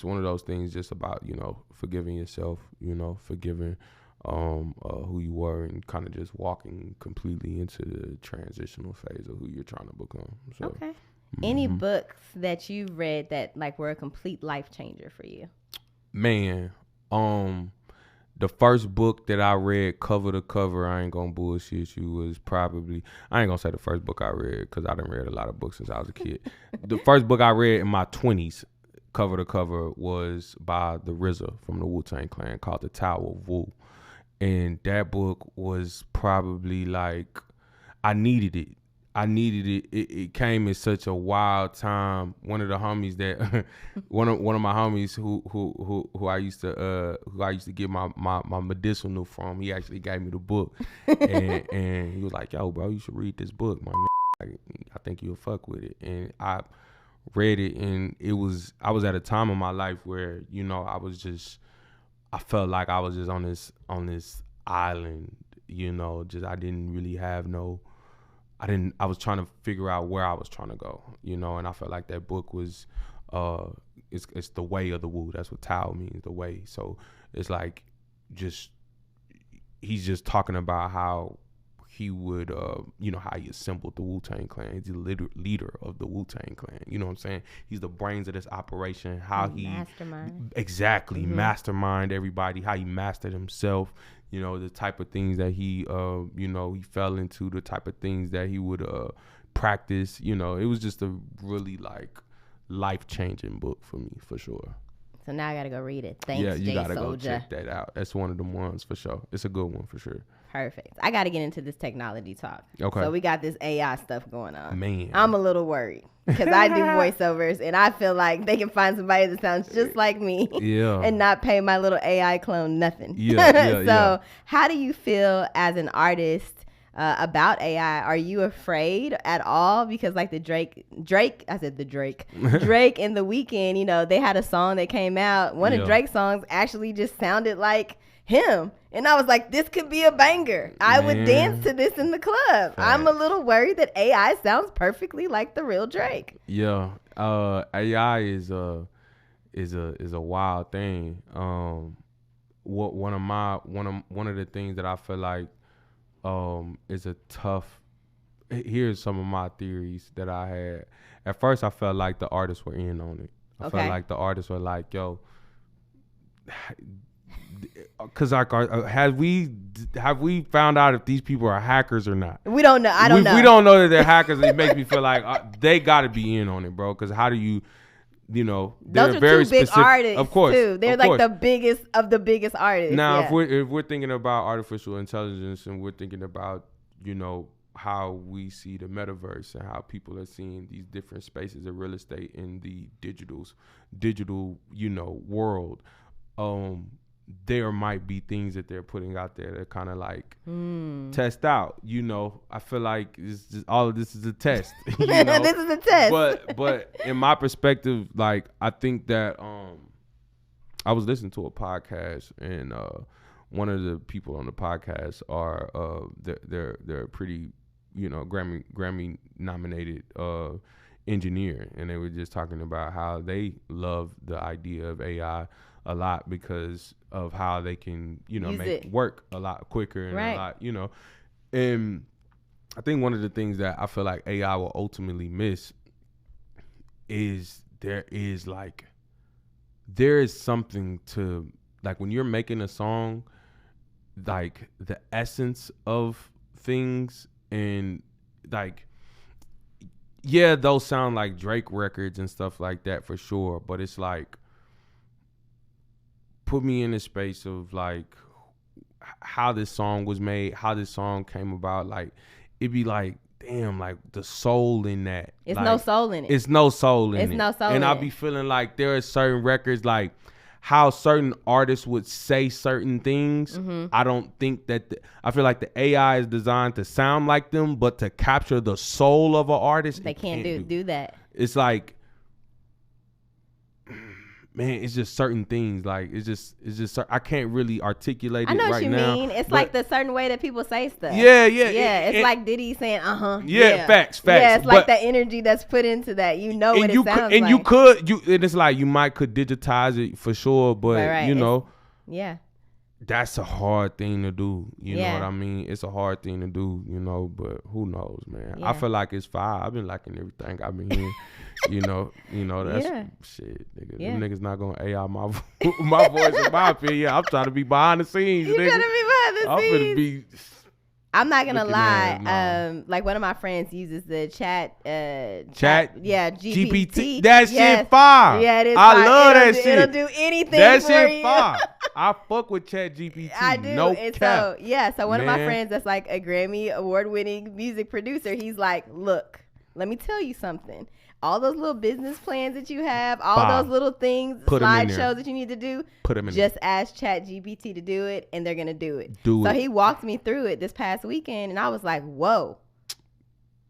one of those things just about, forgiving yourself, forgiving who you were, and kind of just walking completely into the transitional phase of who you're trying to become. So okay. Any books that you've read that like were a complete life changer for you? Man, the first book that I read cover to cover, I ain't gonna bullshit you, was probably, I ain't gonna say the first book I read, because I done read a lot of books since I was a kid. The first book I read in my 20s, cover to cover, was by the RZA from the Wu-Tang Clan, called The Tower of Wu. And that book was probably like, I needed it. It came at such a wild time. One of the homies that one of my homies who I used to get my medicinal from, he actually gave me the book. and he was like, "Yo, bro, you should read this book, my nigga. I think you'll fuck with it." And I read it, and I was at a time in my life where, I felt like I was just on this island, just I didn't really have I was trying to figure out where I was trying to go, you know, and I felt like that book was, it's the way of the Wu. That's what Tao means, the way. So it's like, he's just talking about how he would, how he assembled the Wu-Tang Clan. He's the leader of the Wu-Tang Clan. You know what I'm saying? He's the brains of this operation. How he mastermind everybody. How he mastered himself. You know, the type of things that he fell into. The type of things that he would practice. You know, it was just a really like life-changing book for me, for sure. So now I gotta go read it. Thanks, yeah, you J gotta Soulja. go check that out. That's one of them ones for sure. It's a good one for sure. Perfect. I got to get into this technology talk. Okay. So we got this AI stuff going on. Man. I'm a little worried because I do voiceovers and I feel like they can find somebody that sounds just like me and not pay my little AI clone nothing. So how do you feel as an artist about AI? Are you afraid at all? Because like Drake and The Weeknd, you know, they had a song that came out. One of Drake's songs actually just sounded like him. And I was like, this could be a banger. I would dance to this in the club. I'm a little worried that AI sounds perfectly like the real Drake. Yeah. AI is a wild thing. One of the things that I feel like is a tough. Here's some of my theories that I had. At first, I felt like the artists were in on it. I felt like the artists were like, yo. Because like, have we found out if these people are hackers or not? We don't know. I don't know. We don't know that they're hackers. It makes me feel like they got to be in on it, bro. Because how do you know? Those are very two big specific, artists, of course. Too. They're like the biggest of the biggest artists. Now, if we're thinking about artificial intelligence and we're thinking about, you know, how we see the metaverse and how people are seeing these different spaces of real estate in the digital, you know, world. There might be things that they're putting out there that kind of like test out. You know, I feel like all of this is a test. You know? This is a test. But in my perspective, like I think that I was listening to a podcast and one of the people on the podcast are they're pretty, you know, Grammy nominated engineer, and they were just talking about how they love the idea of AI a lot because of how they can, you know, make work a lot quicker and a lot, you know. And I think one of the things that I feel like AI will ultimately miss is there is something to, like, when you're making a song, like the essence of things, and like, yeah, those sound like Drake records and stuff like that for sure, but it's like, put me in the space of like how this song was made, how this song came about. Like, it'd be like, damn, like the soul in that. It's like, no soul in it. It's no soul in it. It's no soul in it. And I'll be feeling like there are certain records, like how certain artists would say certain things. I don't think that I feel like the AI is designed to sound like them, but to capture the soul of an artist, they can't do that. It's like, man, it's just certain things. Like, it's just I can't really articulate it right now. I know what you mean. It's like the certain way that people say stuff. Yeah. It's like Diddy saying, Yeah, facts. Yeah, it's like the energy that's put into that. You know what it sounds like. And and it's like you could digitize it for sure, but you know. Yeah. That's a hard thing to do. You know what I mean? It's a hard thing to do, you know, but who knows, man. I feel like it's fire. I've been liking everything I've been hearing. you know, that's shit, nigga. Them niggas not gonna AI my voice in my opinion. I'm trying to be behind the scenes, you nigga. trying to be behind the scenes. I'm finna be. I'm not gonna lie. Like one of my friends uses the chat GPT. That shit fire. Yeah, it is. I love that shit. It'll do anything. That for shit you. fire. I fuck with chat GPT. I do. No and cap. So one of my friends that's like a Grammy award-winning music producer, he's like, look, let me tell you something. All those little business plans that you have, all those little things, slideshows that you need to do, just ask ChatGPT to do it, and they're going to do it. So he walked me through it this past weekend, and I was like, whoa,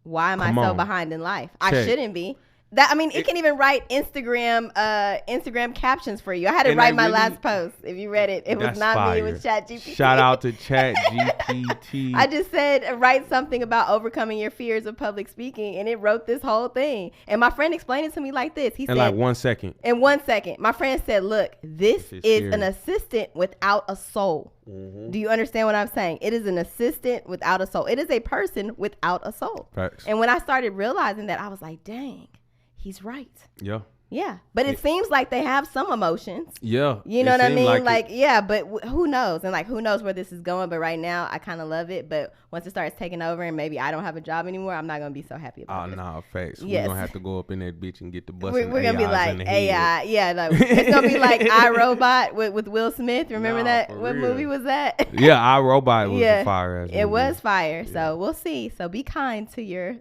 why am I so behind in life? I shouldn't be. It can even write Instagram captions for you. I had to write my last post. If you read it, it was not fire. me. It was ChatGPT. Shout out to ChatGPT. I just said write something about overcoming your fears of public speaking, and it wrote this whole thing. And my friend explained it to me like this. He said, like 1 second. In 1 second, my friend said, "Look, this is an assistant without a soul." Mm-hmm. Do you understand what I'm saying? It is an assistant without a soul. It is a person without a soul. Facts. And when I started realizing that, I was like, dang. He's right. Yeah. Yeah. But it seems like they have some emotions. Yeah. You know what I mean? But who knows? And who knows where this is going? But right now, I kind of love it. But once it starts taking over and maybe I don't have a job anymore, I'm not going to be so happy about it. Oh, no, facts. Yes. We're going to have to go up in that bitch and get the bus. We're going to be like AI. Yeah. It's going to be like iRobot with Will Smith. Remember that? What movie was that? Yeah, iRobot was a fire. It was fire. Yeah. So we'll see. So be kind to your,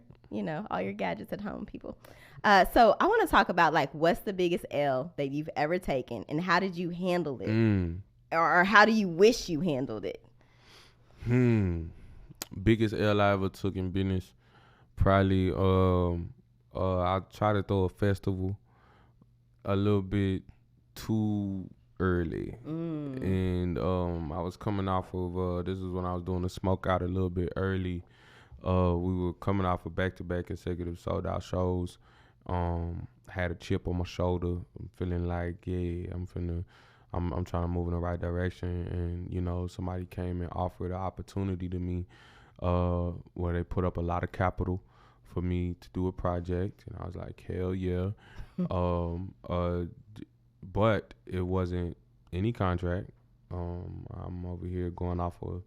all your gadgets at home, people. So I want to talk about what's the biggest L that you've ever taken and how did you handle it? Or how do you wish you handled it? Biggest L I ever took in business, probably I tried to throw a festival a little bit too early. And I was coming off of this is when I was doing the smoke out a little bit early. We were coming off of back-to-back consecutive sold-out shows. Had a chip on my shoulder. I'm feeling like, I'm trying to move in the right direction. And, somebody came and offered an opportunity to me where they put up a lot of capital for me to do a project. And I was like, hell yeah. But it wasn't any contract. I'm over here going off of,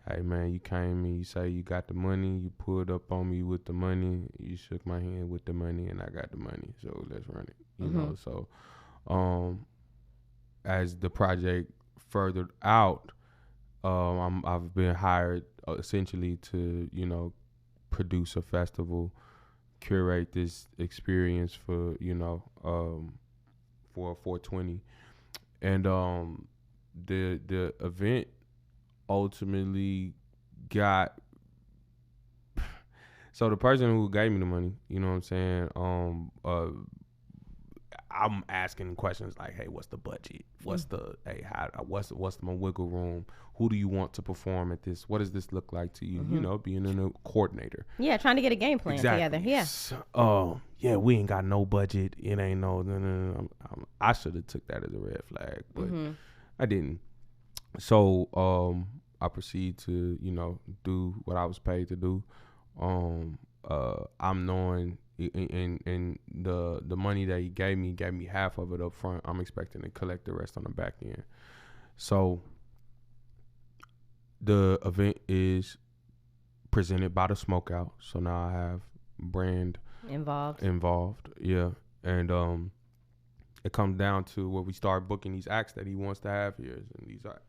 hey, man, you came and you say you got the money. You pulled up on me with the money. You shook my hand with the money, and I got the money. So let's run it, you know. So as the project furthered out, I've been hired essentially to, produce a festival, curate this experience for, for 420. And the event ultimately got, so the person who gave me the money, you know what I'm saying, I'm asking questions like, hey, what's the budget? What's the what's my wiggle room? Who do you want to perform at this? What does this look like to you? Being a coordinator. Yeah, trying to get a game plan together. Yeah. So, we ain't got no budget. It ain't no. I should have took that as a red flag, but I didn't. So I proceed to do what I was paid to do. I'm knowing. And the money that he gave me half of it up front. I'm expecting to collect the rest on the back end. So the event is presented by the Smokeout. So now I have brand involved. Yeah. And it comes down to where we start booking these acts that he wants to have here. And these are,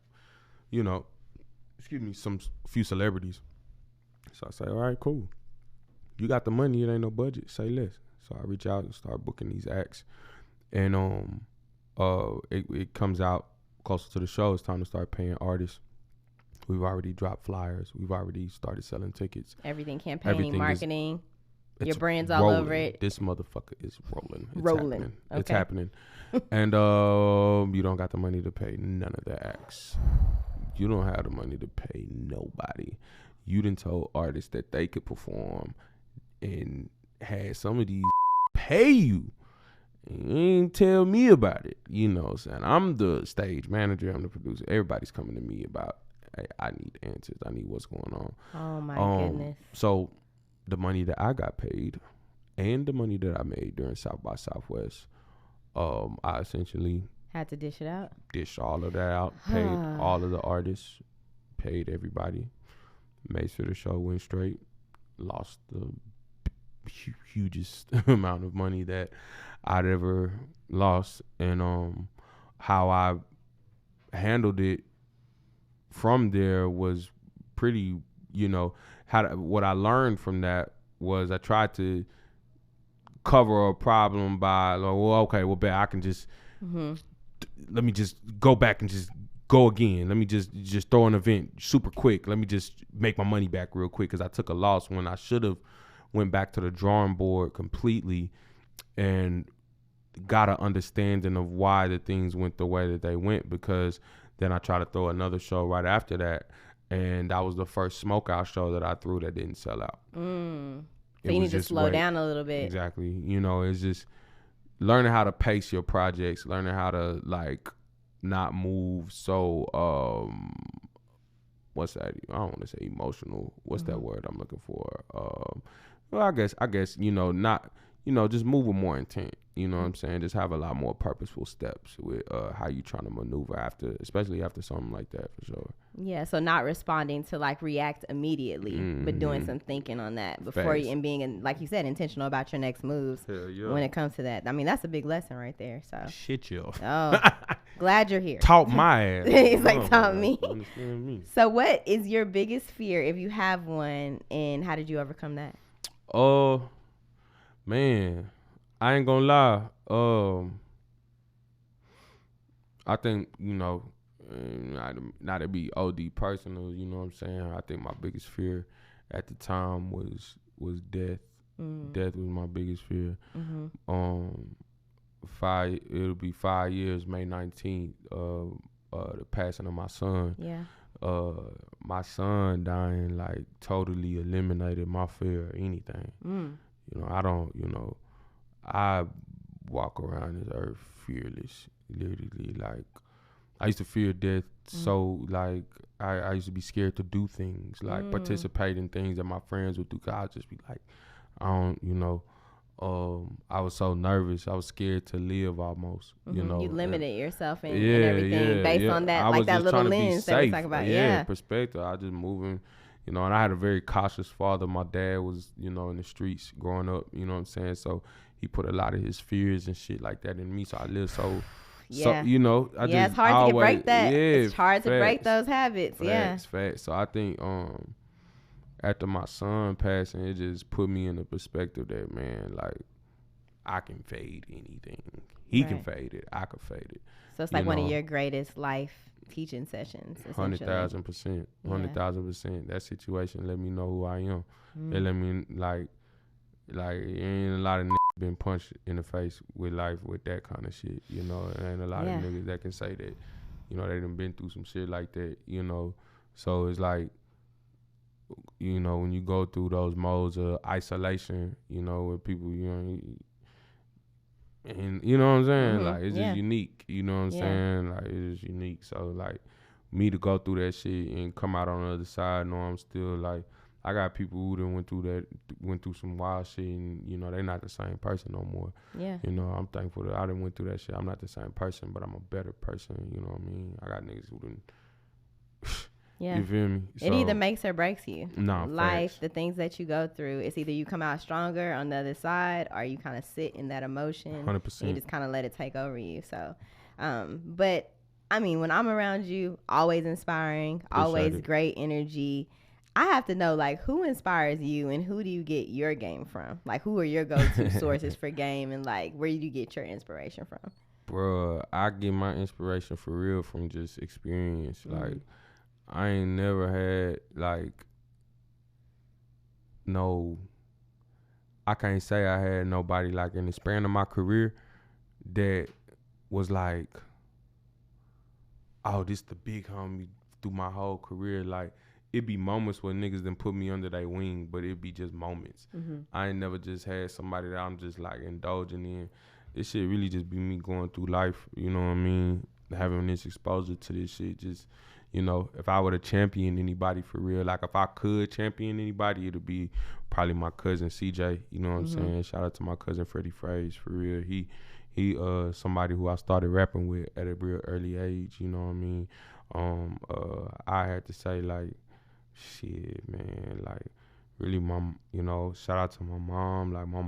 some few celebrities. So I say, all right, cool. You got the money, it ain't no budget. Say less. So I reach out and start booking these acts. And it comes out closer to the show. It's time to start paying artists. We've already dropped flyers. We've already started selling tickets. Campaigning, marketing. Your brand's all over it. This motherfucker is rolling. It's happening. And you don't got the money to pay none of the acts. You don't have the money to pay nobody. You done told artists that they could perform and had some of these pay you. And you ain't tell me about it. You know what I'm saying? I'm the stage manager. I'm the producer. Everybody's coming to me about, hey, I need answers. I need what's going on. Oh, my goodness. So the money that I got paid and the money that I made during South by Southwest, I essentially had to dish it out. Dish all of that out. Paid all of the artists. Paid everybody. Made sure the show went straight. Lost the hugest amount of money that I'd ever lost. And how I handled it from there was pretty, what I learned from that was I tried to cover a problem by, bet I can just, let me just go back and just go again. Let me just throw an event super quick. Let me just make my money back real quick because I took a loss when I should have went back to the drawing board completely and got an understanding of why the things went the way that they went, because then I tried to throw another show right after that, and that was the first smokeout show that I threw that didn't sell out. So you need to slow down a little bit. Exactly. You know, it's just learning how to pace your projects, learning how to like not move so what's that? I don't want to say emotional. What's that word I'm looking for? Well, I guess, you know, not, you know, just move with more intent. You know what I'm saying? Just have a lot more purposeful steps with how you trying to maneuver after, especially after something like that, for sure. Yeah, so not responding to like react immediately, but doing some thinking on that before you, and being, like you said, intentional about your next moves when it comes to that. I mean, that's a big lesson right there. So shit, yo. Oh, glad you're here. Taught my ass. He's like, taught me. Understand me. So what is your biggest fear, if you have one, and how did you overcome that? Oh, man, I ain't gonna lie. I think, you know, not to be OD personal, you know what I'm saying? I think my biggest fear at the time was death. Death was my biggest fear. It'll be 5 years, May 19th, the passing of my son. Yeah. My son dying like totally eliminated my fear of anything. You know, I walk around this earth fearless, literally. Like, I used to fear death, so like I used to be scared to do things, like participate in things that my friends would do. 'Cause I'd just be like, I don't, you know. I was so nervous. I was scared to live almost, you know. You limited yourself and everything based on that, like that little lens that we talk about. Perspective. I just moving, you know, and I had a very cautious father. My dad was, you know, in the streets growing up, you know what I'm saying? So he put a lot of his fears and shit like that in me. So I lived so, you know, it's hard to break that. It's hard to break those habits. Facts. So I think, after my son passing, it just put me in the perspective that, man, like, I can fade anything. He can fade it. I can fade it. So it's like one of your greatest life teaching sessions. 100,000%. 100,000%. That situation let me know who I am. It let me, like, ain't a lot of niggas been punched in the face with life with that kind of shit, you know. There ain't a lot of niggas that can say that, you know, they done been through some shit like that, you know. So it's like, you know, when you go through those modes of isolation, you know, with people, you know, and you know what I'm saying? Like, it's just unique, you know what I'm saying? Like, it's just unique. So, like, me to go through that shit and come out on the other side, know I'm still, like, I got people who done went through some wild shit, and, you know, they not the same person no more. Yeah. You know, I'm thankful that I done went through that shit. I'm not the same person, but I'm a better person, you know what I mean? I got niggas who done... Yeah. You feel me? It either makes or breaks you. No, life, facts. the things that you go through, it's either you come out stronger on the other side, or you kind of sit in that emotion 100%. and you just kind of let it take over you. So, but I mean, when I'm around you, always inspiring, always great energy. I have to know, like, who inspires you and who do you get your game from? Like, who are your go-to sources for game, and like, where do you get your inspiration from? Bruh, I get my inspiration for real from just experience. Like, I ain't never had, like, I can't say I had nobody, like, in the span of my career that was like, oh, this the big homie through my whole career. Like, it be moments where niggas done put me under their wing, but it be just moments. I ain't never just had somebody that I'm just, like, indulging in. This shit really just be me going through life, you know what I mean? Having this exposure to this shit just... You know, if I were to champion anybody for real, like if I could champion anybody, it'd be probably my cousin CJ. You know what I'm saying? Shout out to my cousin Freddie Fraze, for real. He somebody who I started rapping with at a real early age. You know what I mean? I had to say, like, shit, man, like, really, you know, shout out to my mom. Like, my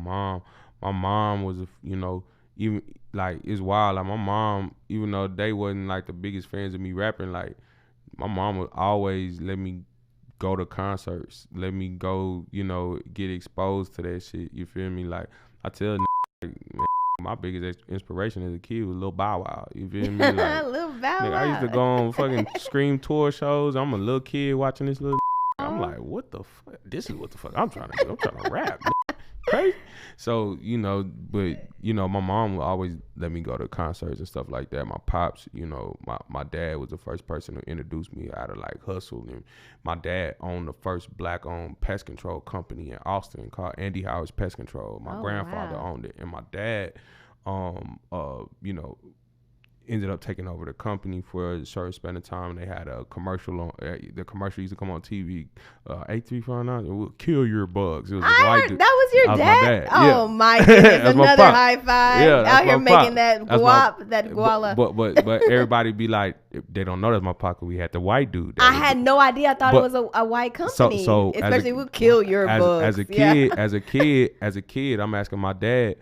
mom was, you know, even like, it's wild. Like, my mom, even though they wasn't like the biggest fans of me rapping, like, my mom would always let me go to concerts, let me go, you know, get exposed to that shit. You feel me? Like, I tell like, man, my biggest inspiration as a kid was Lil Bow Wow. You feel me? Like, Lil Bow Wow. I used to go on fucking Scream tour shows. I'm a little kid watching this little. I'm like, what the fuck? This is what the fuck I'm trying to do. I'm trying to rap. crazy. So, you know, but, you know, my mom would always let me go to concerts and stuff like that. My pops, you know, my dad was the first person to introduce me out of like hustle. And my dad owned the first black-owned pest control company in Austin called Andy Howard's Pest Control. My grandfather owned it. And my dad, you know, ended up taking over the company for a short span of time. They had a commercial on, the commercial used to come on TV, 8359, it will kill your bugs. It was this white dude. That was your That was dad? my dad. Oh Yeah. my goodness, That's my another pop. high five. Yeah, that's out here my pop. making that That's guap, that guala. But everybody be like, they don't know that's my pocket. We had the white dude. I had no idea. I thought it was a white company. So especially would kill your bugs. As a kid, I'm asking my dad,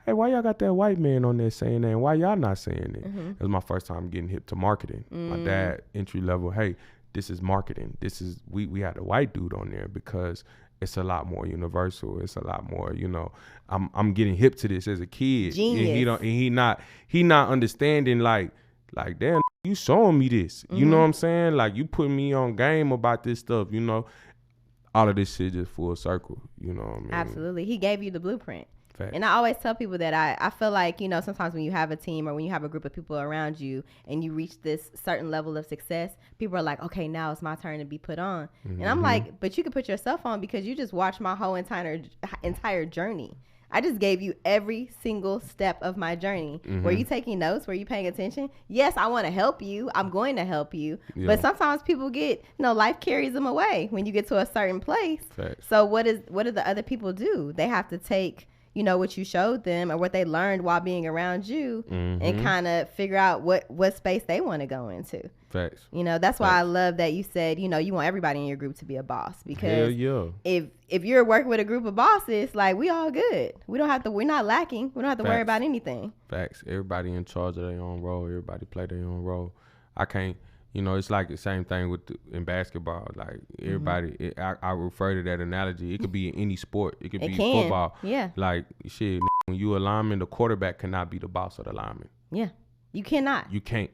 hey, why y'all got that white man on there saying that? And why y'all not saying it? It was my first time getting hip to marketing. My dad, entry level, hey, this is marketing. This is, we had a white dude on there because it's a lot more universal. It's a lot more, you know, I'm getting hip to this as a kid. Genius. And he not understanding like, damn, you showing me this. You know what I'm saying? Like, you putting me on game about this stuff, you know. All of this shit just full circle, you know what I mean? Absolutely. He gave you the blueprint. Facts. And I always tell people that I feel like, you know, sometimes when you have a team or when you have a group of people around you and you reach this certain level of success, people are like, okay, now it's my turn to be put on. And I'm like, but you can put yourself on because you just watched my whole entire journey. I just gave you every single step of my journey. Were you taking notes? Were you paying attention? Yes, I want to help you. I'm going to help you. Yeah. But sometimes people get, you know, life carries them away when you get to a certain place. Facts. So what do the other people do? They have to take, you know, what you showed them or what they learned while being around you and kind of figure out what space they want to go into. Facts. You know, that's why I love that you said, you know, you want everybody in your group to be a boss because if you're working with a group of bosses, like we all good. We're not lacking. We don't have to worry about anything. Facts. Everybody in charge of their own role. Everybody play their own role. I can't, you know, it's like the same thing in basketball. Like everybody, I refer to that analogy. It could be in any sport. It could be football. Yeah. Like shit, when you a lineman, the quarterback cannot be the boss of the lineman. Yeah. You cannot. You can't.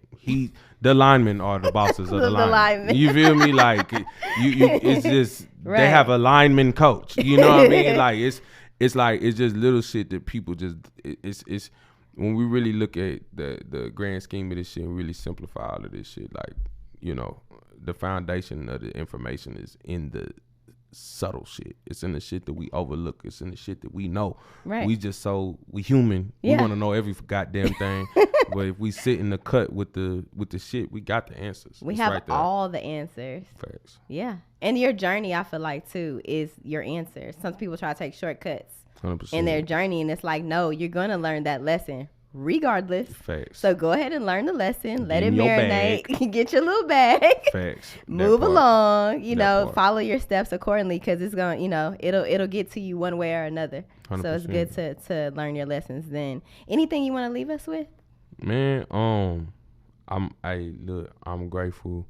The linemen are the bosses of the linemen. linemen. You feel me? Like it's just they have a lineman coach. You know what I mean? Like it's like it's just little shit that people just it's when we really look at the grand scheme of this shit and really simplify all of this shit. Like, you know, the foundation of the information is in the subtle shit. It's in the shit that we overlook. It's in the shit that we know. Right. We human. Yeah. We want to know every goddamn thing. But if we sit in the cut with the shit, we got the answers. We it's have right there. all the answers. Facts. Yeah. And your journey, I feel like, too, is your answers. Some people try to take shortcuts 100%. in their journey, and it's like, no, you're going to learn that lesson regardless. Facts. So go ahead and learn the lesson. Let it in your marinate. Get your little bag. Facts. Move along. You know, part. follow your steps accordingly because it's going to, you know, it'll get to you one way or another. 100%. So it's good to learn your lessons then. Anything you want to leave us with? Man, I'm grateful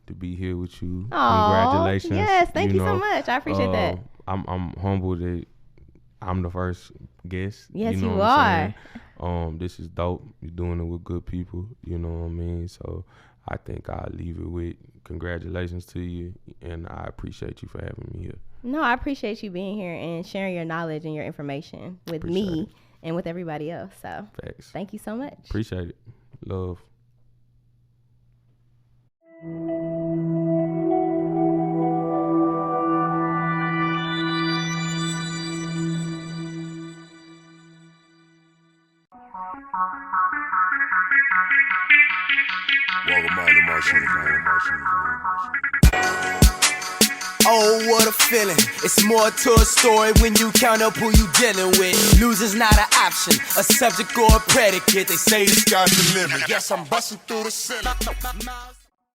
to be here with you. Aww, Congratulations. yes, thank you so know, much. I appreciate that. I'm humbled that I'm the first guest. Yes, you know you what I'm are. saying? This is dope. You're doing it with good people. You know what I mean? So I think I'll leave it with congratulations to you, and I appreciate you for having me here. No, I appreciate you being here and sharing your knowledge and your information with me and with everybody else. So Facts. thank you so much. Appreciate it. Love. Oh, what a feeling. It's more to a story when you count up who you dealing with. Losing's not an option, a subject or a predicate. They say the sky's the limit. Yes, I'm busting through the ceiling.